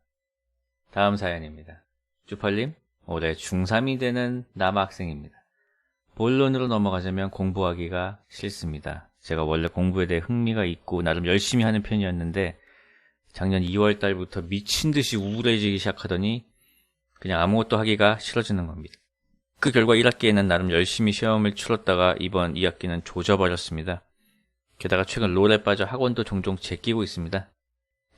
다음 사연입니다. 주펄님, 올해 중3이 되는 남학생입니다. 본론으로 넘어가자면 공부하기가 싫습니다. 제가 원래 공부에 대해 흥미가 있고 나름 열심히 하는 편이었는데 작년 2월 달부터 미친 듯이 우울해지기 시작하더니 그냥 아무것도 하기가 싫어지는 겁니다. 그 결과 1학기에는 나름 열심히 시험을 치렀다가 이번 2학기는 조져버렸습니다. 게다가 최근 롤에 빠져 학원도 종종 제끼고 있습니다.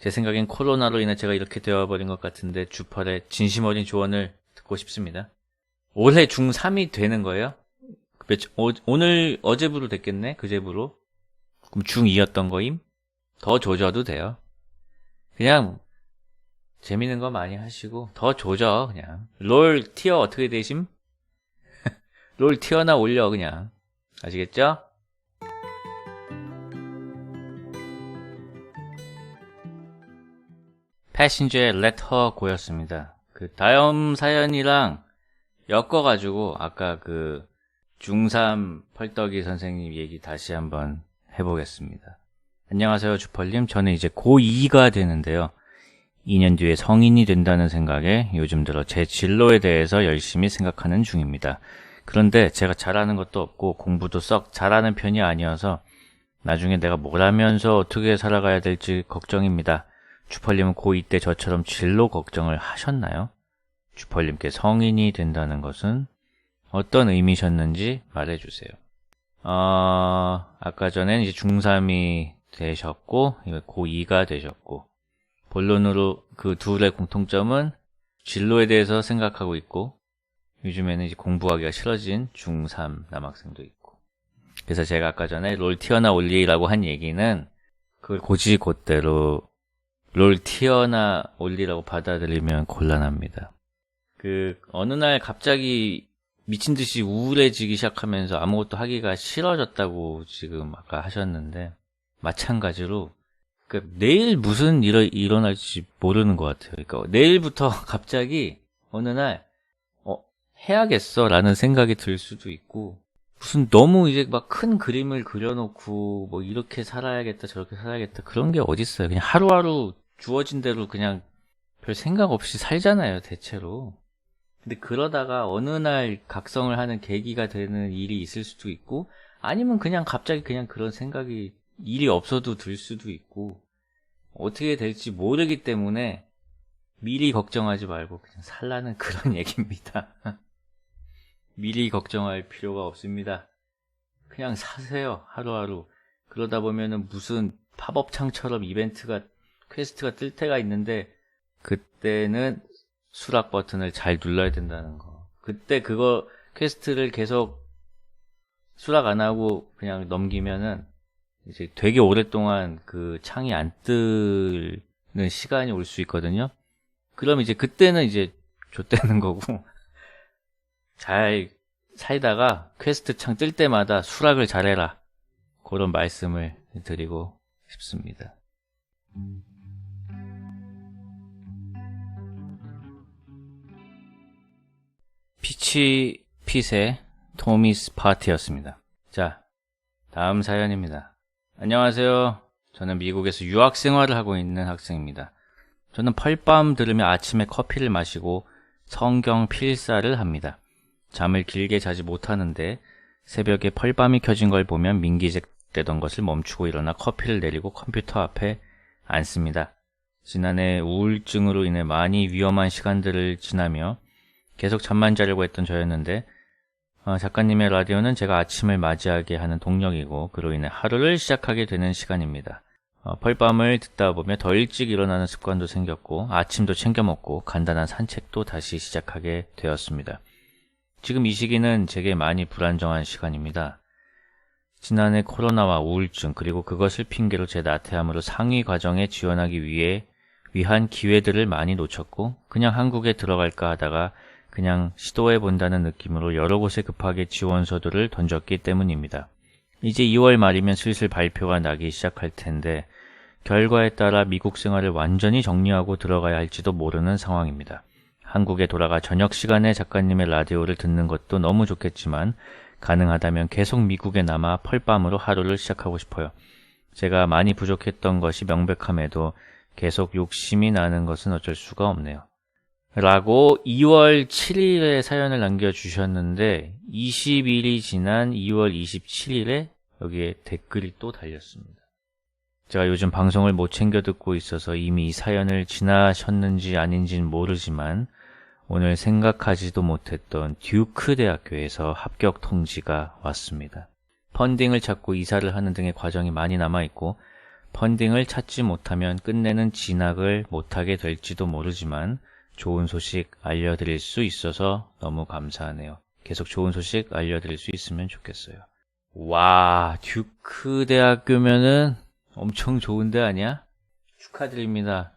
제 생각엔 코로나로 인해 제가 이렇게 되어버린 것 같은데 주펄의 진심 어린 조언을 듣고 싶습니다. 올해 중3이 되는 거예요? 오늘 어제부로 됐겠네? 그제부로? 그럼 중2였던 거임? 더 조져도 돼요. 그냥 재밌는 거 많이 하시고 더 조져 그냥. 롤 티어 어떻게 되심? 롤 티어나 올려 그냥. 아시겠죠? 패신저의 Let Her Go였습니다. 그 다음 사연이랑 엮어가지고 아까 중3 펄떡이 선생님 얘기 다시 한번 해보겠습니다. 안녕하세요, 주펄님. 저는 이제 고2가 되는데요. 2년 뒤에 성인이 된다는 생각에 요즘 들어 제 진로에 대해서 열심히 생각하는 중입니다. 그런데 제가 잘하는 것도 없고 공부도 썩 잘하는 편이 아니어서 나중에 내가 뭘 하면서 어떻게 살아가야 될지 걱정입니다. 주펄님은 고2 때 저처럼 진로 걱정을 하셨나요? 주펄님께 성인이 된다는 것은 어떤 의미셨는지 말해주세요. 아까 전엔 이제 중3이 되셨고, 고2가 되셨고, 본론으로 그 둘의 공통점은 진로에 대해서 생각하고 있고, 요즘에는 이제 공부하기가 싫어진 중3 남학생도 있고. 그래서 제가 아까 전에 롤 티어나 올리라고 한 얘기는 그걸 곧이곧대로 롤 티어나 올리라고 받아들이면 곤란합니다. 어느 날 갑자기 미친 듯이 우울해지기 시작하면서 아무것도 하기가 싫어졌다고 지금 아까 하셨는데, 마찬가지로 내일 무슨 일이 일어날지 모르는 것 같아요. 그러니까 내일부터 갑자기 어느 날 해야겠어 라는 생각이 들 수도 있고, 무슨 너무 이제 막 큰 그림을 그려놓고 뭐 이렇게 살아야겠다 저렇게 살아야겠다 그런 게 어딨어요. 그냥 하루하루 주어진 대로 그냥 별 생각 없이 살잖아요, 대체로. 근데 그러다가 어느 날 각성을 하는 계기가 되는 일이 있을 수도 있고, 아니면 그냥 갑자기 그냥 그런 생각이 일이 없어도 들 수도 있고, 어떻게 될지 모르기 때문에 미리 걱정하지 말고 그냥 살라는 그런 얘기입니다. 미리 걱정할 필요가 없습니다. 그냥 사세요, 하루하루. 그러다 보면은 무슨 팝업창처럼 퀘스트가 뜰 때가 있는데, 그때는 수락 버튼을 잘 눌러야 된다는 거. 그때 그거 퀘스트를 계속 수락 안 하고 그냥 넘기면은 이제 되게 오랫동안 그 창이 안 뜨는 시간이 올 수 있거든요. 그럼 이제 그때는 이제 좆되는 거고, 잘 살다가 퀘스트 창 뜰 때마다 수락을 잘해라, 그런 말씀을 드리고 싶습니다. 피치핏의 토미스 파티였습니다. 자, 다음 사연입니다. 안녕하세요. 저는 미국에서 유학 생활을 하고 있는 학생입니다. 저는 펄밤 들으며 아침에 커피를 마시고 성경 필사를 합니다. 잠을 길게 자지 못하는데 새벽에 펄밤이 켜진 걸 보면 민기색되던 것을 멈추고 일어나 커피를 내리고 컴퓨터 앞에 앉습니다. 지난해 우울증으로 인해 많이 위험한 시간들을 지나며 계속 잠만 자려고 했던 저였는데, 작가님의 라디오는 제가 아침을 맞이하게 하는 동력이고 그로 인해 하루를 시작하게 되는 시간입니다. 펄밤을 듣다 보면 더 일찍 일어나는 습관도 생겼고 아침도 챙겨 먹고 간단한 산책도 다시 시작하게 되었습니다. 지금 이 시기는 제게 많이 불안정한 시간입니다. 지난해 코로나와 우울증 그리고 그것을 핑계로 제 나태함으로 상위 과정에 지원하기 위한 기회들을 많이 놓쳤고, 그냥 한국에 들어갈까 하다가 그냥 시도해본다는 느낌으로 여러 곳에 급하게 지원서들을 던졌기 때문입니다. 이제 2월 말이면 슬슬 발표가 나기 시작할 텐데 결과에 따라 미국 생활을 완전히 정리하고 들어가야 할지도 모르는 상황입니다. 한국에 돌아가 저녁 시간에 작가님의 라디오를 듣는 것도 너무 좋겠지만 가능하다면 계속 미국에 남아 펄밤으로 하루를 시작하고 싶어요. 제가 많이 부족했던 것이 명백함에도 계속 욕심이 나는 것은 어쩔 수가 없네요. 라고 2월 7일에 사연을 남겨주셨는데 20일이 지난 2월 27일에 여기에 댓글이 또 달렸습니다. 제가 요즘 방송을 못 챙겨 듣고 있어서 이미 이 사연을 지나셨는지 아닌지는 모르지만 오늘 생각하지도 못했던 듀크 대학교에서 합격 통지가 왔습니다. 펀딩을 찾고 이사를 하는 등의 과정이 많이 남아있고 펀딩을 찾지 못하면 끝내는 진학을 못하게 될지도 모르지만 좋은 소식 알려드릴 수 있어서 너무 감사하네요. 계속 좋은 소식 알려드릴 수 있으면 좋겠어요. 와, 듀크 대학교면은 엄청 좋은 데 아니야? 축하드립니다.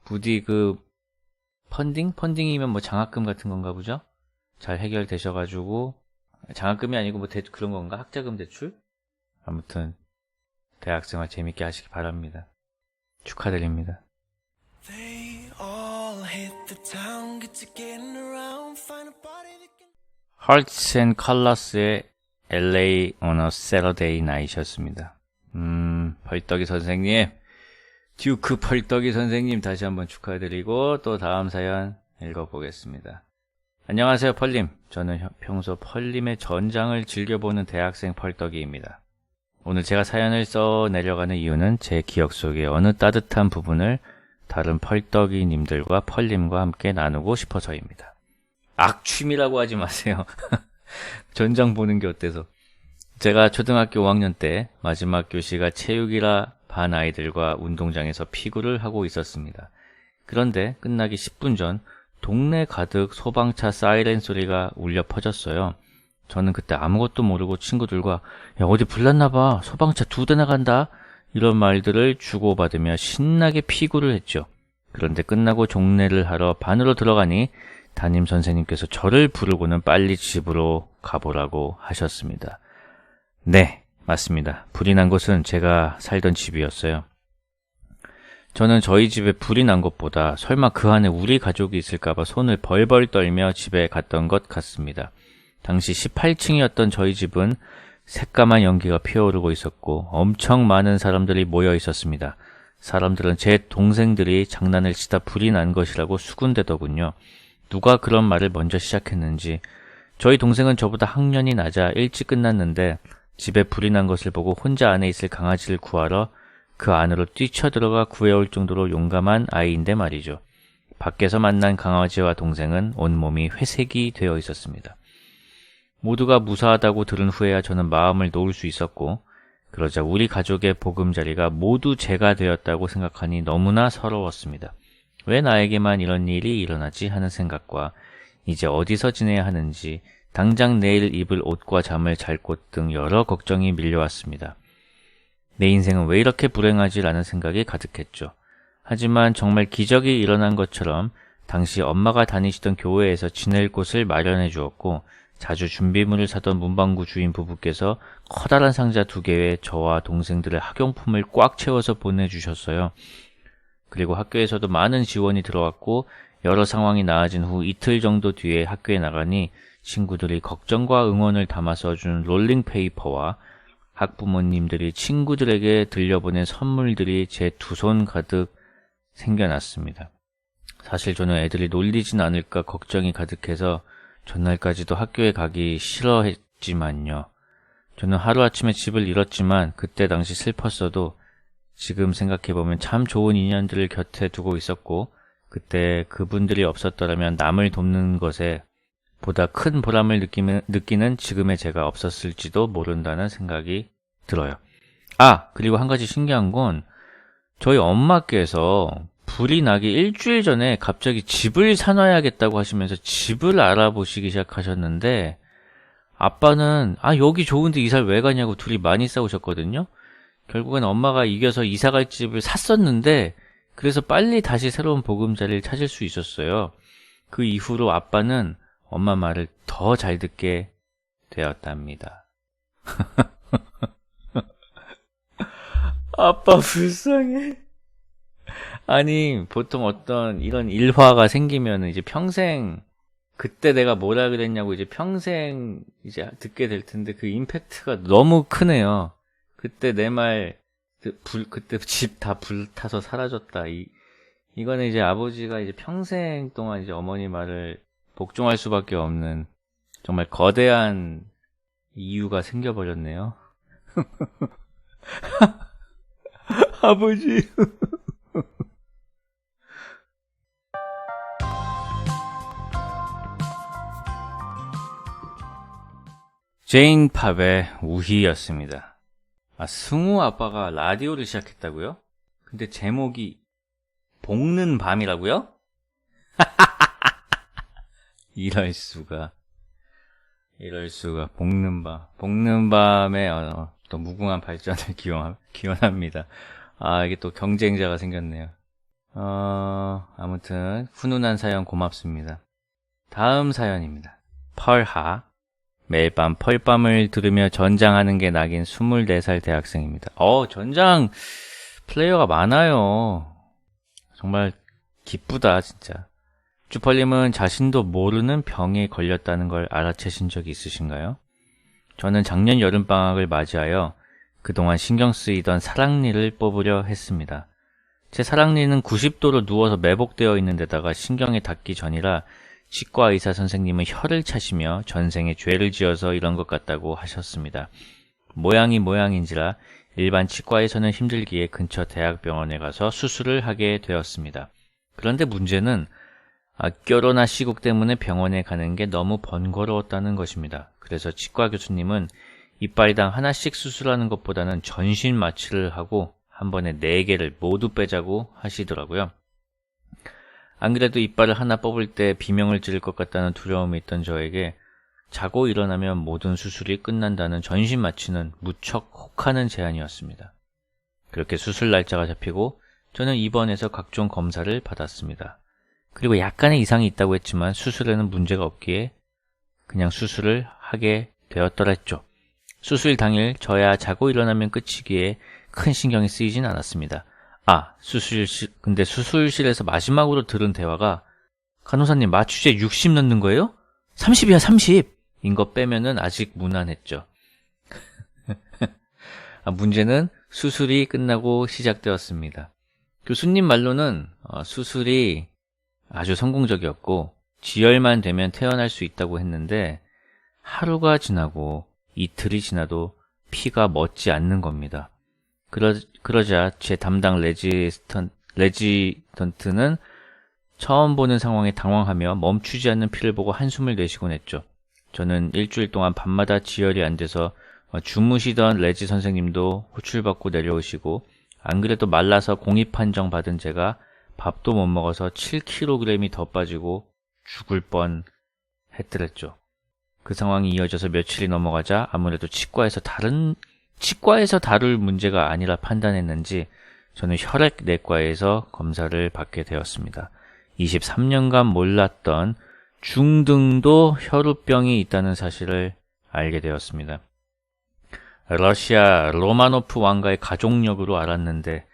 부디 펀딩이면 뭐 장학금 같은 건가 보죠? 잘 해결되셔가지고, 장학금이 아니고 뭐 그런 건가? 학자금 대출? 아무튼 대학생활 재밌게 하시기 바랍니다. 축하드립니다. Hearts and Colors의 LA on a Saturday Night이었습니다. 펄떡이 선생님, 듀크 펄떡이 선생님 다시 한번 축하드리고 또 다음 사연 읽어보겠습니다. 안녕하세요 펄님. 저는 평소 펄님의 전장을 즐겨보는 대학생 펄떡이입니다. 오늘 제가 사연을 써 내려가는 이유는 제 기억 속의 어느 따뜻한 부분을 다른 펄떡이님들과 펄님과 함께 나누고 싶어서입니다. 악취미라고 하지 마세요. 전장 보는 게 어때서. 제가 초등학교 5학년 때 마지막 교시가 체육이라 반 아이들과 운동장에서 피구를 하고 있었습니다. 그런데 끝나기 10분 전 동네 가득 소방차 사이렌 소리가 울려 퍼졌어요. 저는 그때 아무것도 모르고 친구들과 야 어디 불났나봐 소방차 2대 나간다 이런 말들을 주고받으며 신나게 피구를 했죠. 그런데 끝나고 종례를 하러 반으로 들어가니 담임 선생님께서 저를 부르고는 빨리 집으로 가보라고 하셨습니다. 네, 맞습니다. 불이 난 곳은 제가 살던 집이었어요. 저는 저희 집에 불이 난 것보다 설마 그 안에 우리 가족이 있을까봐 손을 벌벌 떨며 집에 갔던 것 같습니다. 당시 18층이었던 저희 집은 새까만 연기가 피어오르고 있었고 엄청 많은 사람들이 모여 있었습니다. 사람들은 제 동생들이 장난을 치다 불이 난 것이라고 수군대더군요. 누가 그런 말을 먼저 시작했는지. 저희 동생은 저보다 학년이 낮아 일찍 끝났는데 집에 불이 난 것을 보고 혼자 안에 있을 강아지를 구하러 그 안으로 뛰쳐들어가 구해올 정도로 용감한 아이인데 말이죠. 밖에서 만난 강아지와 동생은 온몸이 회색이 되어 있었습니다. 모두가 무사하다고 들은 후에야 저는 마음을 놓을 수 있었고 그러자 우리 가족의 보금자리가 모두 제가 되었다고 생각하니 너무나 서러웠습니다. 왜 나에게만 이런 일이 일어나지 하는 생각과 이제 어디서 지내야 하는지 당장 내일 입을 옷과 잠을 잘 곳 등 여러 걱정이 밀려왔습니다. 내 인생은 왜 이렇게 불행하지라는 생각이 가득했죠. 하지만 정말 기적이 일어난 것처럼 당시 엄마가 다니시던 교회에서 지낼 곳을 마련해 주었고 자주 준비물을 사던 문방구 주인 부부께서 커다란 상자 2개에 저와 동생들의 학용품을 꽉 채워서 보내주셨어요. 그리고 학교에서도 많은 지원이 들어왔고 여러 상황이 나아진 후 이틀 정도 뒤에 학교에 나가니 친구들이 걱정과 응원을 담아 써준 롤링페이퍼와 학부모님들이 친구들에게 들려보낸 선물들이 제 2손 가득 생겨났습니다. 사실 저는 애들이 놀리진 않을까 걱정이 가득해서 전날까지도 학교에 가기 싫어했지만요. 저는 하루아침에 집을 잃었지만 그때 당시 슬펐어도 지금 생각해보면 참 좋은 인연들을 곁에 두고 있었고 그때 그분들이 없었더라면 남을 돕는 것에 보다 큰 보람을 느끼는 지금의 제가 없었을지도 모른다는 생각이 들어요. 그리고 한 가지 신기한 건 저희 엄마께서 불이 나기 일주일 전에 갑자기 집을 사놔야겠다고 하시면서 집을 알아보시기 시작하셨는데 아빠는 여기 좋은데 이사를 왜 가냐고 둘이 많이 싸우셨거든요. 결국엔 엄마가 이겨서 이사갈 집을 샀었는데 그래서 빨리 다시 새로운 보금자리를 찾을 수 있었어요. 그 이후로 아빠는 엄마 말을 더 잘 듣게 되었답니다. 아빠 불쌍해. 아니 보통 어떤 이런 일화가 생기면 이제 평생 그때 내가 뭐라 그랬냐고 이제 평생 이제 듣게 될 텐데 그 임팩트가 너무 크네요. 그때 내 말 그때 집 다 불타서 사라졌다. 이거는 이제 아버지가 이제 평생 동안 이제 어머니 말을 복종할 수밖에 없는 정말 거대한 이유가 생겨버렸네요. 아버지. 제인 팝의 우희였습니다. 승우 아빠가 라디오를 시작했다고요? 근데 제목이 볶는 밤이라고요? 이럴 수가. 볶는 밤에 또 무궁한 발전을 기원합니다. 이게 또 경쟁자가 생겼네요. 아무튼 훈훈한 사연 고맙습니다. 다음 사연입니다. 펄하. 매일 밤 펄밤을 들으며 전장하는 게 낙인 24살 대학생입니다. 전장 플레이어가 많아요. 정말 기쁘다 진짜. 주펄님은 자신도 모르는 병에 걸렸다는 걸 알아채신 적이 있으신가요? 저는 작년 여름방학을 맞이하여 그동안 신경 쓰이던 사랑니를 뽑으려 했습니다. 제 사랑니는 90도로 누워서 매복되어 있는 데다가 신경에 닿기 전이라 치과 의사 선생님은 혀를 차시며 전생에 죄를 지어서 이런 것 같다고 하셨습니다. 모양이 모양인지라 일반 치과에서는 힘들기에 근처 대학병원에 가서 수술을 하게 되었습니다. 그런데 문제는 결혼아 시국 때문에 병원에 가는 게 너무 번거로웠다는 것입니다. 그래서 치과 교수님은 이빨당 하나씩 수술하는 것보다는 전신 마취를 하고 한 번에 4개를 모두 빼자고 하시더라고요. 안 그래도 이빨을 하나 뽑을 때 비명을 지를 것 같다는 두려움이 있던 저에게 자고 일어나면 모든 수술이 끝난다는 전신 마취는 무척 혹하는 제안이었습니다. 그렇게 수술 날짜가 잡히고 저는 입원해서 각종 검사를 받았습니다. 그리고 약간의 이상이 있다고 했지만 수술에는 문제가 없기에 그냥 수술을 하게 되었더랬죠. 수술 당일 저야 자고 일어나면 끝이기에 큰 신경이 쓰이진 않았습니다. 근데 수술실에서 마지막으로 들은 대화가 간호사님 마취제 60 넣는 거예요? 30이야 30! 인 거 빼면은 아직 무난했죠. 문제는 수술이 끝나고 시작되었습니다. 교수님 말로는 수술이 아주 성공적이었고 지혈만 되면 퇴원할 수 있다고 했는데 하루가 지나고 이틀이 지나도 피가 멎지 않는 겁니다. 그러자 제 담당 레지던트는 처음 보는 상황에 당황하며 멈추지 않는 피를 보고 한숨을 내쉬곤 했죠. 저는 일주일 동안 밤마다 지혈이 안 돼서 주무시던 레지 선생님도 호출받고 내려오시고 안 그래도 말라서 공입 판정 받은 제가 밥도 못 먹어서 7kg이 더 빠지고 죽을 뻔 했더랬죠. 그 상황이 이어져서 며칠이 넘어가자 아무래도 치과에서 다룰 문제가 아니라 판단했는지 저는 혈액내과에서 검사를 받게 되었습니다. 23년간 몰랐던 중등도 혈우병이 있다는 사실을 알게 되었습니다. 러시아 로마노프 왕가의 가족력으로 알았는데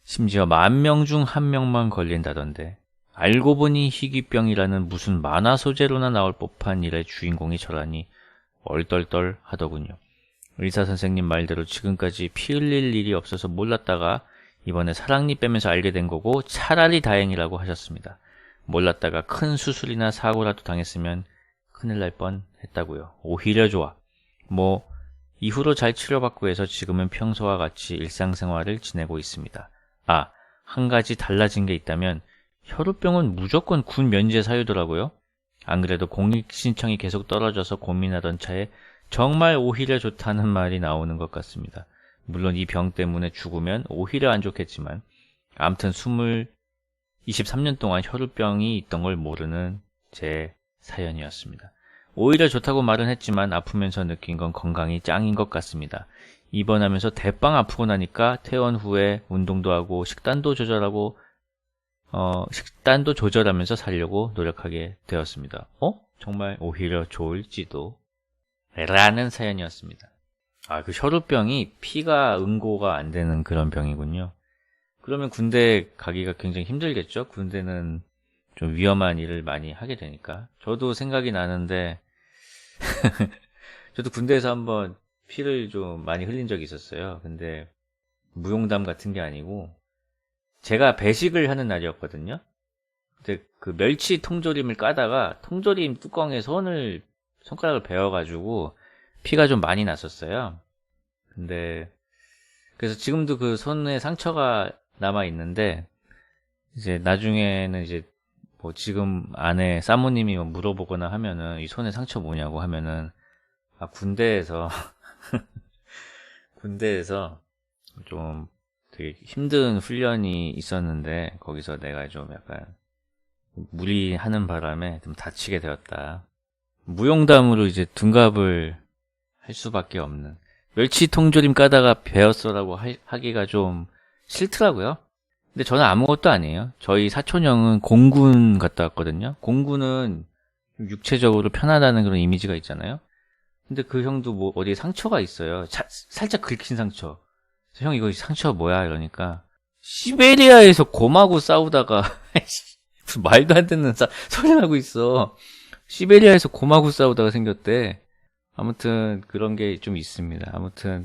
심지어 10,000명 중 1명만 걸린다던데 알고 보니 희귀병이라는 무슨 만화 소재로나 나올 법한 일의 주인공이 저라니 얼떨떨 하더군요. 의사 선생님 말대로 지금까지 피 흘릴 일이 없어서 몰랐다가 이번에 사랑니 빼면서 알게 된 거고 차라리 다행이라고 하셨습니다. 몰랐다가 큰 수술이나 사고라도 당했으면 큰일 날 뻔 했다고요. 오히려 좋아. 이후로 잘 치료받고 해서 지금은 평소와 같이 일상생활을 지내고 있습니다. 한 가지 달라진 게 있다면 혈우병은 무조건 군 면제 사유더라고요. 안 그래도 공익 신청이 계속 떨어져서 고민하던 차에 정말 오히려 좋다는 말이 나오는 것 같습니다. 물론 이 병 때문에 죽으면 오히려 안 좋겠지만 아무튼 23년 동안 혈우병이 있던 걸 모르는 제 사연이었습니다. 오히려 좋다고 말은 했지만 아프면서 느낀 건 건강이 짱인 것 같습니다. 입원하면서 대빵 아프고 나니까 퇴원 후에 운동도 하고 식단도 조절하면서 살려고 노력하게 되었습니다. 정말 오히려 좋을지도 라는 사연이었습니다. 그 혈우병이 피가 응고가 안 되는 그런 병이군요. 그러면 군대 가기가 굉장히 힘들겠죠? 군대는 좀 위험한 일을 많이 하게 되니까. 저도 생각이 나는데 저도 군대에서 한번 피를 좀 많이 흘린 적이 있었어요. 근데 무용담 같은 게 아니고 제가 배식을 하는 날이었거든요. 근데 그 멸치 통조림을 까다가 통조림 뚜껑에 손가락을 베어가지고 피가 좀 많이 났었어요. 근데 그래서 지금도 그 손에 상처가 남아 있는데 이제 나중에는 이제 지금 아내 사모님이 물어보거나 하면은 이 손에 상처 뭐냐고 하면은 군대에서 좀 되게 힘든 훈련이 있었는데 거기서 내가 좀 약간 무리하는 바람에 좀 다치게 되었다. 무용담으로 이제 둔갑을 할 수밖에 없는. 멸치 통조림 까다가 베었어라고 하기가 좀 싫더라고요. 근데 저는 아무것도 아니에요. 저희 사촌형은 공군 갔다 왔거든요. 공군은 육체적으로 편하다는 그런 이미지가 있잖아요. 근데 그 형도 어디에 상처가 있어요. 살짝 긁힌 상처. 형 이거 상처 뭐야? 이러니까 시베리아에서 곰하고 싸우다가 무슨 말도 안 되는 소리 나고 있어. 시베리아에서 곰하고 싸우다가 생겼대. 아무튼 그런 게 좀 있습니다. 아무튼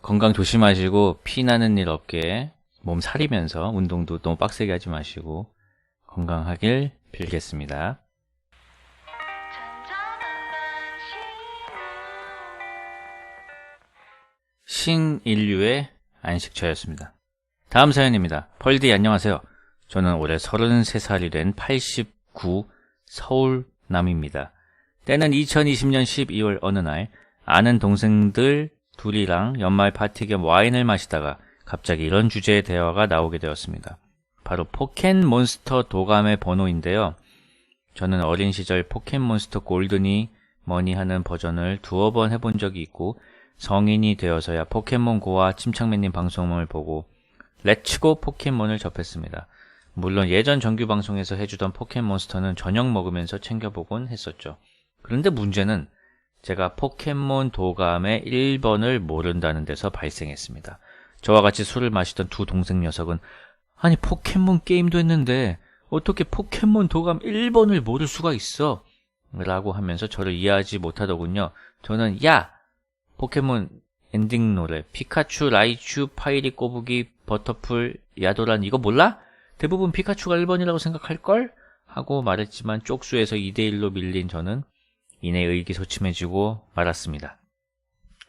건강 조심하시고 피 나는 일 없게 몸 사리면서 운동도 너무 빡세게 하지 마시고 건강하길 빌겠습니다. 신인류의 안식처였습니다. 다음 사연입니다. 펄디 안녕하세요. 저는 올해 33살이 된 89 서울남입니다. 때는 2020년 12월 어느 날 아는 동생들 둘이랑 연말 파티 겸 와인을 마시다가 갑자기 이런 주제의 대화가 나오게 되었습니다. 바로 포켓몬스터 도감의 번호인데요. 저는 어린 시절 포켓몬스터 골드니 머니 하는 버전을 두어 번 해본 적이 있고 성인이 되어서야 포켓몬고와 침착맨님 방송을 보고 렛츠고 포켓몬을 접했습니다. 물론 예전 정규 방송에서 해주던 포켓몬스터는 저녁 먹으면서 챙겨보곤 했었죠. 그런데 문제는 제가 포켓몬 도감의 1번을 모른다는 데서 발생했습니다. 저와 같이 술을 마시던 두 동생 녀석은 아니 포켓몬 게임도 했는데 어떻게 포켓몬 도감 1번을 모를 수가 있어? 라고 하면서 저를 이해하지 못하더군요. 저는 야! 포켓몬 엔딩 노래 피카츄, 라이츄, 파이리, 꼬부기, 버터풀, 야도란 이거 몰라? 대부분 피카츄가 1번이라고 생각할걸? 하고 말했지만 쪽수에서 2대1로 밀린 저는 이내 의기소침해지고 말았습니다.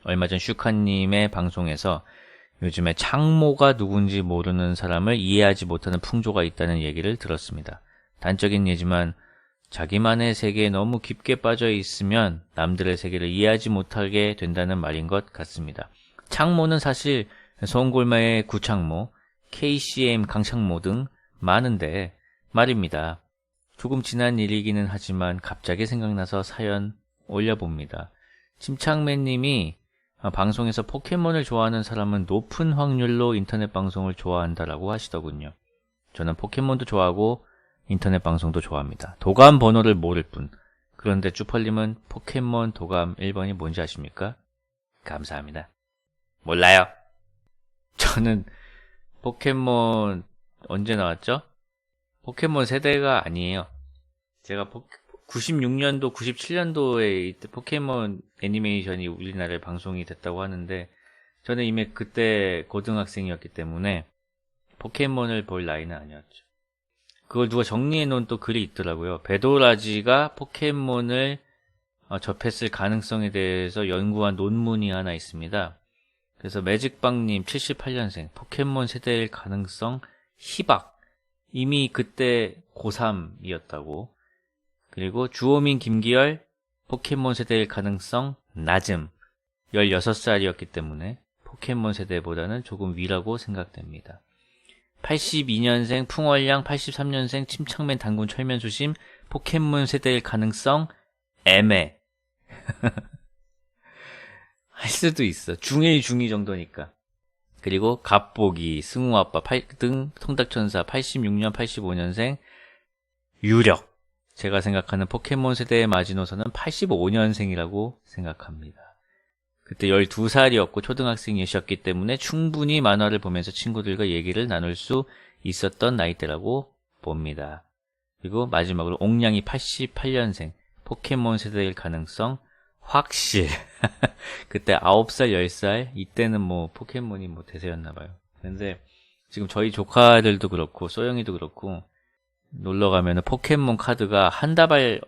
얼마 전 슈카님의 방송에서 요즘에 창모가 누군지 모르는 사람을 이해하지 못하는 풍조가 있다는 얘기를 들었습니다. 단적인 예지만 자기만의 세계에 너무 깊게 빠져 있으면 남들의 세계를 이해하지 못하게 된다는 말인 것 같습니다. 창모는 사실 송골매의 구창모, KCM 강창모 등 많은데 말입니다. 조금 지난 일이기는 하지만 갑자기 생각나서 사연 올려봅니다. 침착맨님이 방송에서 포켓몬을 좋아하는 사람은 높은 확률로 인터넷 방송을 좋아한다라고 하시더군요. 저는 포켓몬도 좋아하고 인터넷 방송도 좋아합니다. 도감 번호를 모를 뿐. 그런데 쭈펄님은 포켓몬 도감 1번이 뭔지 아십니까? 감사합니다. 몰라요. 저는 포켓몬 언제 나왔죠? 포켓몬 세대가 아니에요. 제가 96년도, 97년도에 이때 포켓몬 애니메이션이 우리나라에 방송이 됐다고 하는데 저는 이미 그때 고등학생이었기 때문에 포켓몬을 볼 나이는 아니었죠. 그걸 누가 정리해 놓은 또 글이 있더라고요. 베도라지가 포켓몬을 접했을 가능성에 대해서 연구한 논문이 하나 있습니다. 그래서 매직박님 78년생 포켓몬 세대일 가능성 희박. 이미 그때 고3이었다고. 그리고 주호민 김기열 포켓몬 세대일 가능성 낮음. 16살이었기 때문에 포켓몬 세대보다는 조금 위라고 생각됩니다. 82년생 풍월양 83년생 침착맨 단군 철면수심 포켓몬 세대일 가능성 애매. 할 수도 있어. 중1, 중2 정도니까. 그리고 갑보기, 승우아빠 등 통닭천사 86년, 85년생 유력. 제가 생각하는 포켓몬 세대의 마지노선은 85년생이라고 생각합니다. 그때 12살이었고 초등학생이셨기 때문에 충분히 만화를 보면서 친구들과 얘기를 나눌 수 있었던 나이대라고 봅니다. 그리고 마지막으로 옥냥이 88년생 포켓몬 세대일 가능성 확실. 그때 9살, 10살 이때는 뭐 포켓몬이 뭐 대세였나봐요. 근데 지금 저희 조카들도 그렇고 소영이도 그렇고 놀러 가면은 포켓몬 카드가 한 다발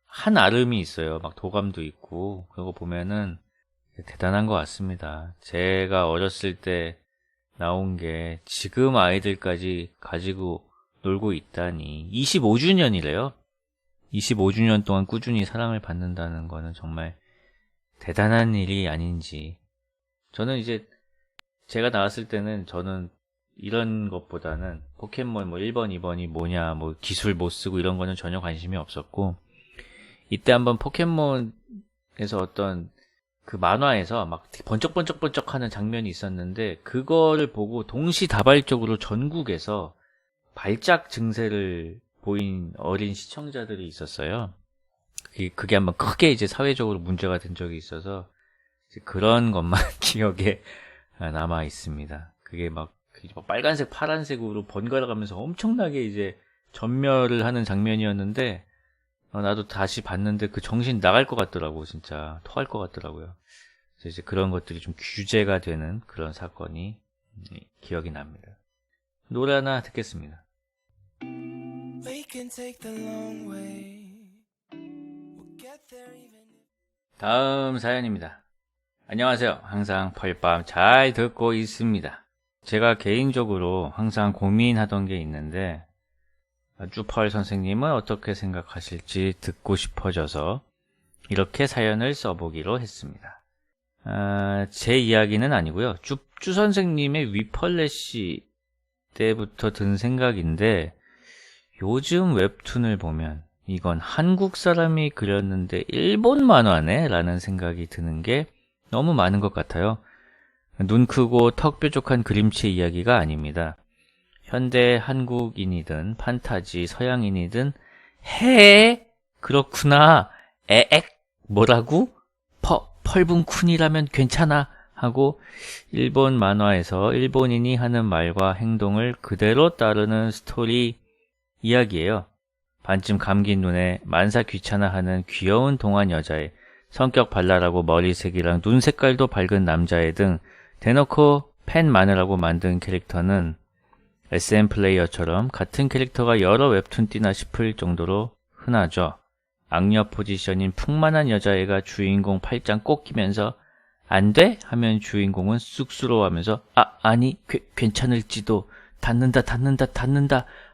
한 아름이 있어요. 막 도감도 있고 그거 보면은 대단한 것 같습니다. 제가 어렸을 때 나온 게 지금 아이들까지 가지고 놀고 있다니 25주년이래요. 25주년 동안 꾸준히 사랑을 받는다는 거는 정말 대단한 일이 아닌지. 저는 이제 제가 나왔을 때는 저는 이런 것보다는 포켓몬 뭐 1번, 2번이 뭐냐, 뭐 기술 못 쓰고 이런 거는 전혀 관심이 없었고 이때 한번 포켓몬에서 어떤 그 만화에서 막 번쩍번쩍번쩍 하는 장면이 있었는데 그거를 보고 동시다발적으로 전국에서 발작 증세를 보인 어린 시청자들이 있었어요. 그게 한번 크게 이제 사회적으로 문제가 된 적이 있어서 그런 것만 기억에 남아 있습니다. 그게 막 빨간색, 파란색으로 번갈아 가면서 엄청나게 이제 전멸을 하는 장면이었는데 나도 다시 봤는데 그 정신 나갈 것 같더라고. 진짜 토할 것 같더라고요. 그래서 이제 그런 것들이 좀 규제가 되는 그런 사건이 기억이 납니다. 노래 하나 듣겠습니다. We can take the long way. We'll get there even if... 다음 사연입니다. 안녕하세요. 항상 펄밤 잘 듣고 있습니다. 제가 개인적으로 항상 고민하던 게 있는데 쭈펄 선생님은 어떻게 생각하실지 듣고 싶어져서 이렇게 사연을 써보기로 했습니다. 제 이야기는 아니고요. 쭈 선생님의 위펄래시 때부터 든 생각인데 요즘 웹툰을 보면 이건 한국 사람이 그렸는데 일본 만화네? 라는 생각이 드는 게 너무 많은 것 같아요. 눈 크고 턱 뾰족한 그림체 이야기가 아닙니다. 현대 한국인이든 판타지 서양인이든 해 그렇구나 에엑 뭐라고? 펄분쿤이라면 괜찮아 하고 일본 만화에서 일본인이 하는 말과 행동을 그대로 따르는 스토리 이야기예요. 반쯤 감긴 눈에 만사 귀찮아하는 귀여운 동안 여자애, 성격 발랄하고 머리색이랑 눈 색깔도 밝은 남자애 등 대놓고 팬 많으라고 만든 캐릭터는 SM 플레이어처럼 같은 캐릭터가 여러 웹툰 띠나 싶을 정도로 흔하죠. 악녀 포지션인 풍만한 여자애가 주인공 팔짱 꼭 끼면서 안 돼? 하면 주인공은 쑥스러워하면서 아니 괜찮을지도 닿는다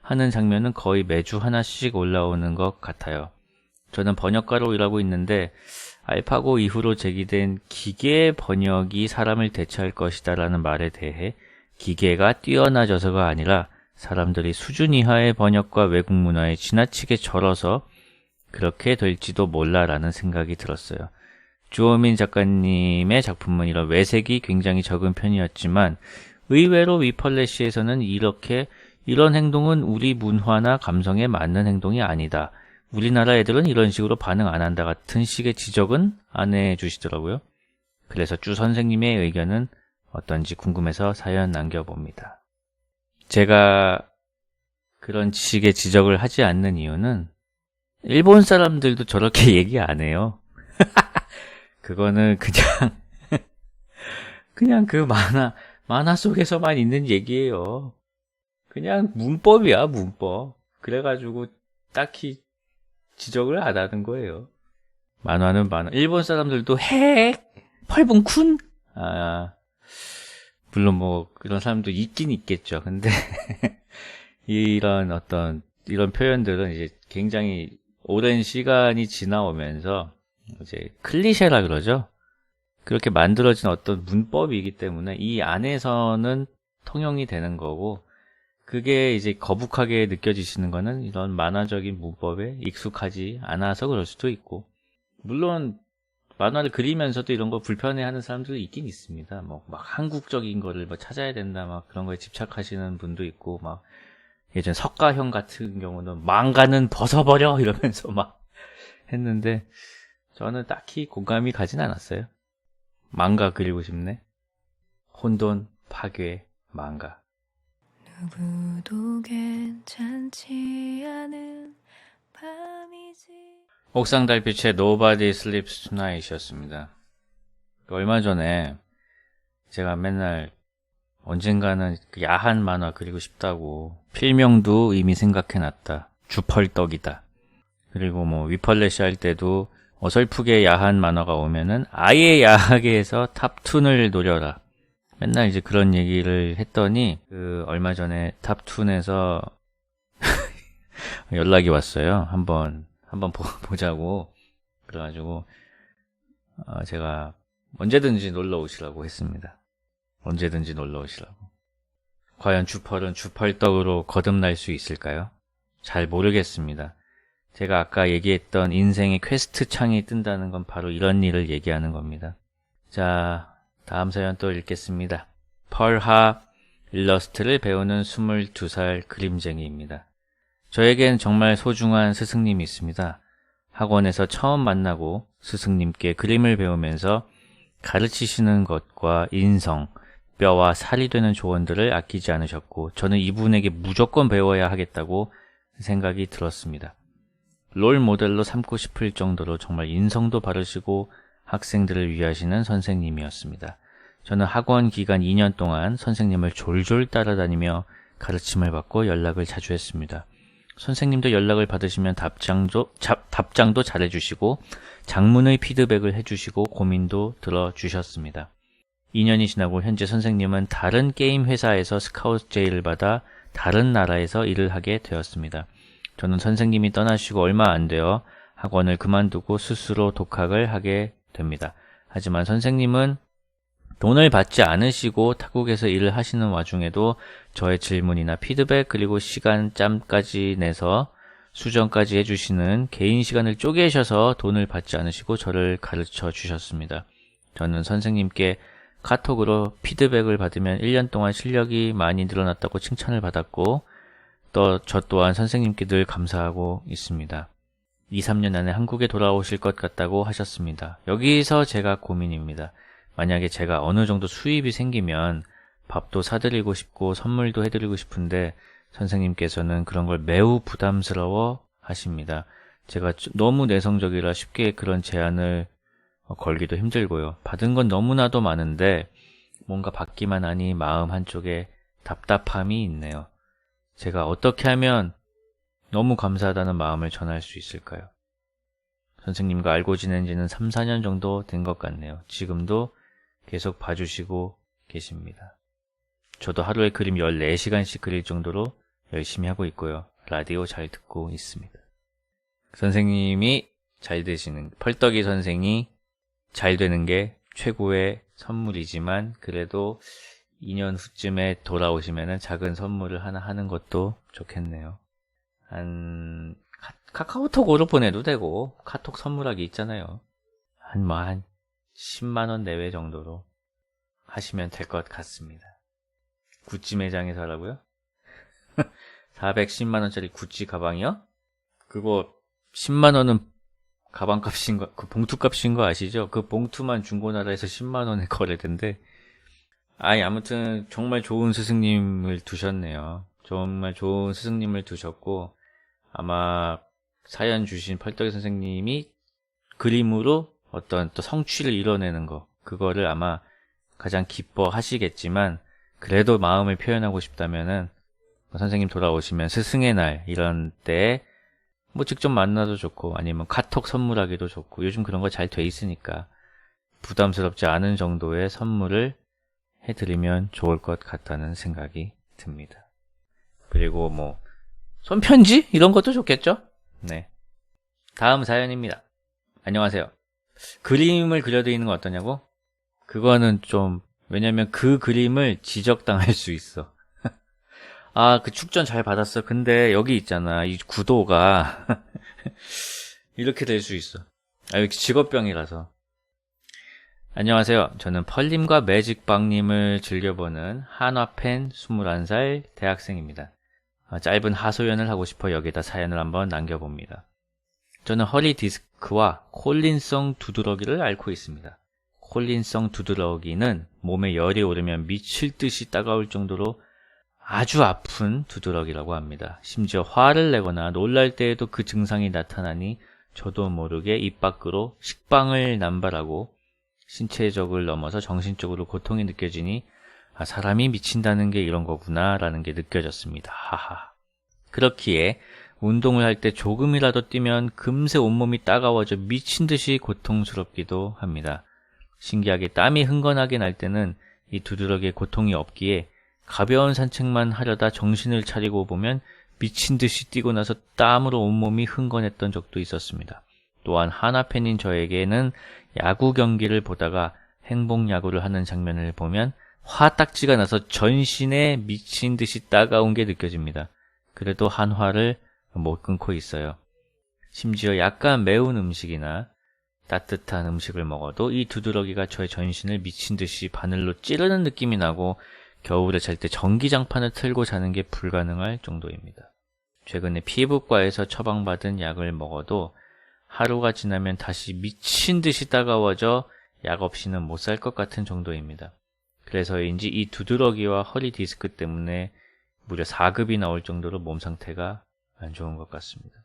하는 장면은 거의 매주 하나씩 올라오는 것 같아요. 저는 번역가로 일하고 있는데 알파고 이후로 제기된 기계 번역이 사람을 대체할 것이다 라는 말에 대해 기계가 뛰어나져서가 아니라 사람들이 수준 이하의 번역과 외국 문화에 지나치게 절어서 그렇게 될지도 몰라라는 생각이 들었어요. 주호민 작가님의 작품은 이런 외색이 굉장히 적은 편이었지만 의외로 위펄래시에서는 이런 행동은 우리 문화나 감성에 맞는 행동이 아니다. 우리나라 애들은 이런 식으로 반응 안 한다 같은 식의 지적은 안 해주시더라고요. 그래서 쭈 선생님의 의견은 어떤지 궁금해서 사연 남겨봅니다. 제가 그런 식의 지적을 하지 않는 이유는 일본 사람들도 저렇게 얘기 안 해요. 그거는 그냥 그 만화 속에서만 있는 얘기예요. 그냥 문법이야, 문법. 그래가지고 딱히 지적을 안 하는 거예요. 만화는 만화. 일본 사람들도 펄분쿤? 물론 뭐 그런 사람도 있긴 있겠죠. 근데 이런 표현들은 이제 굉장히 오랜 시간이 지나오면서 이제 클리셰라 그러죠. 그렇게 만들어진 어떤 문법이기 때문에 이 안에서는 통용이 되는 거고, 그게 이제 거북하게 느껴지시는 거는 이런 만화적인 문법에 익숙하지 않아서 그럴 수도 있고, 물론 만화를 그리면서도 이런 거 불편해하는 사람들도 있긴 있습니다. 뭐 막 한국적인 거를 뭐 찾아야 된다 막 그런 거에 집착하시는 분도 있고, 막 예전 석가형 같은 경우는 망가는 벗어버려 이러면서 막 했는데 저는 딱히 공감이 가진 않았어요. 망가 그리고 싶네. 혼돈, 파괴, 망가. 누구도 괜찮지 않은 밤이지. 옥상 달빛의 Nobody Sleeps Tonight이었습니다. 얼마 전에 제가 맨날 언젠가는 그 야한 만화 그리고 싶다고 필명도 이미 생각해놨다. 주펄떡이다. 그리고 뭐 위펄래시 할 때도 어설프게 야한 만화가 오면은 아예 야하게 해서 탑툰을 노려라. 맨날 이제 그런 얘기를 했더니 얼마 전에 탑툰에서 연락이 왔어요. 한번 보자고. 그래가지고 제가 언제든지 놀러 오시라고 했습니다. 언제든지 놀러 오시라고. 과연 주펄은 주펄떡으로 거듭날 수 있을까요? 잘 모르겠습니다. 제가 아까 얘기했던 인생의 퀘스트 창이 뜬다는 건 바로 이런 일을 얘기하는 겁니다. 자, 다음 사연 또 읽겠습니다. 펄하 일러스트를 배우는 22살 그림쟁이입니다. 저에겐 정말 소중한 스승님이 있습니다. 학원에서 처음 만나고 스승님께 그림을 배우면서 가르치시는 것과 인성, 뼈와 살이 되는 조언들을 아끼지 않으셨고 저는 이분에게 무조건 배워야 하겠다고 생각이 들었습니다. 롤 모델로 삼고 싶을 정도로 정말 인성도 바르시고 학생들을 위하시는 선생님이었습니다. 저는 학원 기간 2년 동안 선생님을 졸졸 따라다니며 가르침을 받고 연락을 자주 했습니다. 선생님도 연락을 받으시면 답장도 잘해주시고 장문의 피드백을 해주시고 고민도 들어주셨습니다. 2년이 지나고 현재 선생님은 다른 게임 회사에서 스카우트 제의를 받아 다른 나라에서 일을 하게 되었습니다. 저는 선생님이 떠나시고 얼마 안 되어 학원을 그만두고 스스로 독학을 하게 됩니다. 하지만 선생님은 돈을 받지 않으시고 타국에서 일을 하시는 와중에도 저의 질문이나 피드백 그리고 시간 짬까지 내서 수정까지 해주시는 개인 시간을 쪼개셔서 돈을 받지 않으시고 저를 가르쳐 주셨습니다. 저는 선생님께 카톡으로 피드백을 받으면 1년 동안 실력이 많이 늘어났다고 칭찬을 받았고 또 저 또한 선생님께 늘 감사하고 있습니다. 2, 3년 안에 한국에 돌아오실 것 같다고 하셨습니다. 여기서 제가 고민입니다. 만약에 제가 어느 정도 수입이 생기면 밥도 사드리고 싶고 선물도 해드리고 싶은데 선생님께서는 그런 걸 매우 부담스러워 하십니다. 제가 너무 내성적이라 쉽게 그런 제안을 걸기도 힘들고요. 받은 건 너무나도 많은데 뭔가 받기만 하니 마음 한쪽에 답답함이 있네요. 제가 어떻게 하면 너무 감사하다는 마음을 전할 수 있을까요? 선생님과 알고 지낸 지는 3, 4년 정도 된 것 같네요. 지금도 계속 봐주시고 계십니다. 저도 하루에 그림 14시간씩 그릴 정도로 열심히 하고 있고요. 라디오 잘 듣고 있습니다. 선생님이 잘 되시는, 펄떡이 선생이 잘 되는 게 최고의 선물이지만 그래도 2년 후쯤에 돌아오시면 작은 선물을 하나 하는 것도 좋겠네요. 한 카카오톡으로 보내도 되고 카톡 선물하기 있잖아요. 한 10만원 내외 정도로 하시면 될 것 같습니다. 구찌 매장에서 하라고요? 410만원짜리 구찌 가방이요? 그거 10만원은 가방값인 거, 그 봉투값인 거 아시죠? 그 봉투만 중고나라에서 10만원에 거래된대. 아무튼 정말 좋은 스승님을 두셨네요. 정말 좋은 스승님을 두셨고 아마 사연 주신 펄떡이 선생님이 그림으로 어떤 또 성취를 이뤄내는 거, 그거를 아마 가장 기뻐하시겠지만 그래도 마음을 표현하고 싶다면은 선생님 돌아오시면 스승의 날 이런 때에 뭐 직접 만나도 좋고 아니면 카톡 선물하기도 좋고 요즘 그런 거 잘 돼 있으니까 부담스럽지 않은 정도의 선물을 해드리면 좋을 것 같다는 생각이 듭니다. 그리고 뭐 손편지? 이런 것도 좋겠죠? 네. 다음 사연입니다. 안녕하세요. 그림을 그려드리는 건 어떠냐고? 그거는 좀, 왜냐면 그 그림을 지적당할 수 있어. 그 축전 잘 받았어. 근데 여기 있잖아. 이 구도가 이렇게 될 수 있어. 여기 직업병이라서. 안녕하세요. 저는 펄님과 매직빵님을 즐겨보는 한화팬 21살 대학생입니다. 짧은 하소연을 하고 싶어 여기다 사연을 한번 남겨봅니다. 저는 허리 디스크와 콜린성 두드러기를 앓고 있습니다. 콜린성 두드러기는 몸에 열이 오르면 미칠 듯이 따가울 정도로 아주 아픈 두드러기라고 합니다. 심지어 화를 내거나 놀랄 때에도 그 증상이 나타나니 저도 모르게 입 밖으로 식빵을 남발하고 신체적을 넘어서 정신적으로 고통이 느껴지니 사람이 미친다는 게 이런 거구나 라는 게 느껴졌습니다. 하하. 그렇기에 운동을 할 때 조금이라도 뛰면 금세 온몸이 따가워져 미친 듯이 고통스럽기도 합니다. 신기하게 땀이 흥건하게 날 때는 이 두드러기에 고통이 없기에 가벼운 산책만 하려다 정신을 차리고 보면 미친 듯이 뛰고 나서 땀으로 온몸이 흥건했던 적도 있었습니다. 또한 한화팬인 저에게는 야구 경기를 보다가 행복야구를 하는 장면을 보면 화딱지가 나서 전신에 미친 듯이 따가운 게 느껴집니다. 그래도 한화를 못 끊고 있어요. 심지어 약간 매운 음식이나 따뜻한 음식을 먹어도 이 두드러기가 저의 전신을 미친 듯이 바늘로 찌르는 느낌이 나고 겨울에 잘 때 전기장판을 틀고 자는 게 불가능할 정도입니다. 최근에 피부과에서 처방받은 약을 먹어도 하루가 지나면 다시 미친 듯이 따가워져 약 없이는 못 살 것 같은 정도입니다. 그래서인지 이 두드러기와 허리 디스크 때문에 무려 4급이 나올 정도로 몸 상태가 안 좋은 것 같습니다.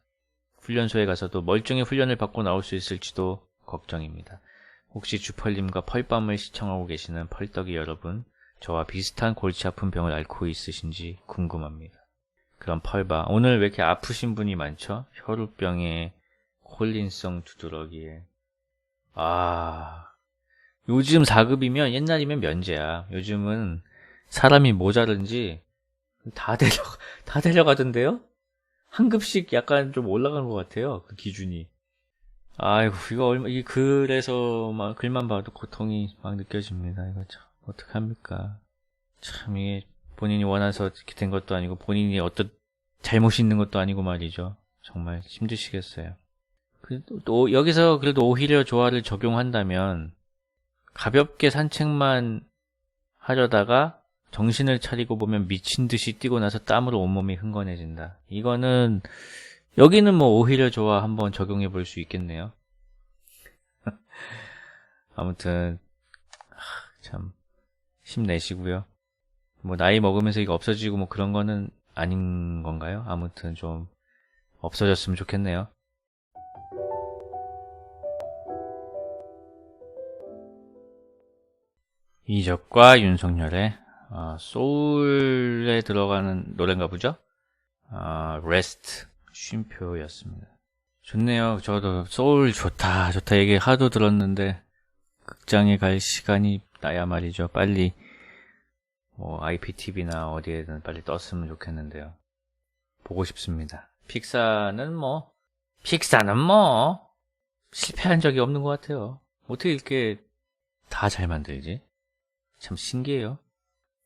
훈련소에 가서도 멀쩡히 훈련을 받고 나올 수 있을지도 걱정입니다. 혹시 주펄님과 펄밤을 시청하고 계시는 펄떡이 여러분, 저와 비슷한 골치 아픈 병을 앓고 있으신지 궁금합니다. 그럼 펄바, 오늘 왜 이렇게 아프신 분이 많죠? 혈우병에 콜린성 두드러기에. 요즘 4급이면 옛날이면 면제야. 요즘은 사람이 모자른지 다 데려가던데요? 한 급씩 약간 좀 올라간 것 같아요. 그 기준이. 아이고, 이게 그래서 막 글만 봐도 고통이 막 느껴집니다. 이거 참, 어떡합니까? 참, 이게 본인이 원해서 이렇게 된 것도 아니고, 본인이 어떤 잘못이 있는 것도 아니고 말이죠. 정말 힘드시겠어요. 또, 여기서 그래도 오히려 조화를 적용한다면, 가볍게 산책만 하려다가, 정신을 차리고 보면 미친 듯이 뛰고 나서 땀으로 온몸이 흥건해진다. 이거는, 여기는 뭐 오히려 조화 한번 적용해 볼 수 있겠네요. 아무튼 참 힘내시고요. 뭐 나이 먹으면서 이거 없어지고 뭐 그런 거는 아닌 건가요? 아무튼 좀 없어졌으면 좋겠네요. 이적과 윤석열의 소울에 들어가는 노래인가 보죠? 레스트 쉼표였습니다. 좋네요. 저도 소울 좋다 얘기 하도 들었는데 극장에 갈 시간이 나야 말이죠. 빨리 뭐 IPTV나 어디에든 빨리 떴으면 좋겠는데요. 보고 싶습니다. 픽사는 뭐 실패한 적이 없는 것 같아요. 어떻게 이렇게 다 잘 만들지? 참 신기해요.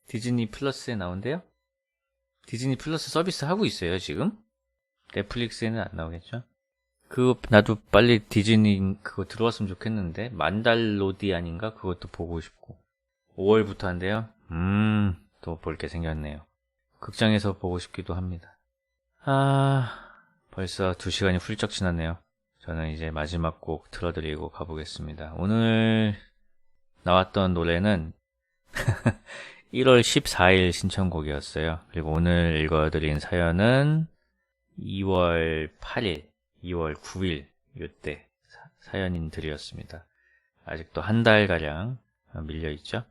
디즈니 플러스에 나온대요? 디즈니 플러스 서비스 하고 있어요, 지금? 넷플릭스에는 안 나오겠죠? 그거, 나도 빨리 디즈니 그거 들어왔으면 좋겠는데, 만달로디안인가? 그것도 보고 싶고. 5월부터 한대요? 또 볼 게 생겼네요. 극장에서 보고 싶기도 합니다. 벌써 2시간이 훌쩍 지났네요. 저는 이제 마지막 곡 틀어드리고 가보겠습니다. 오늘 나왔던 노래는 1월 14일 신청곡이었어요. 그리고 오늘 읽어드린 사연은 2월 8일, 2월 9일 요때 사연인들이었습니다. 아직도 한 달가량 밀려있죠.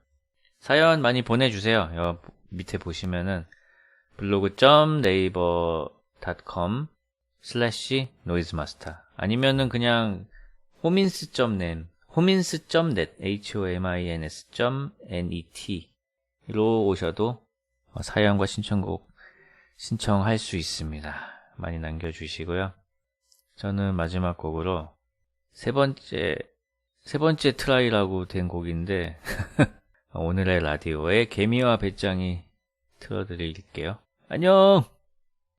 사연 많이 보내주세요. 여기 밑에 보시면은 blog.naver.com/noisemaster 아니면은 그냥 homins.net homins.net 로 오셔도 사연과 신청곡 신청할 수 있습니다. 많이 남겨주시고요. 저는 마지막 곡으로 세 번째 트라이라고 된 곡인데 오늘의 라디오에 개미와 배짱이 틀어드릴게요. 안녕!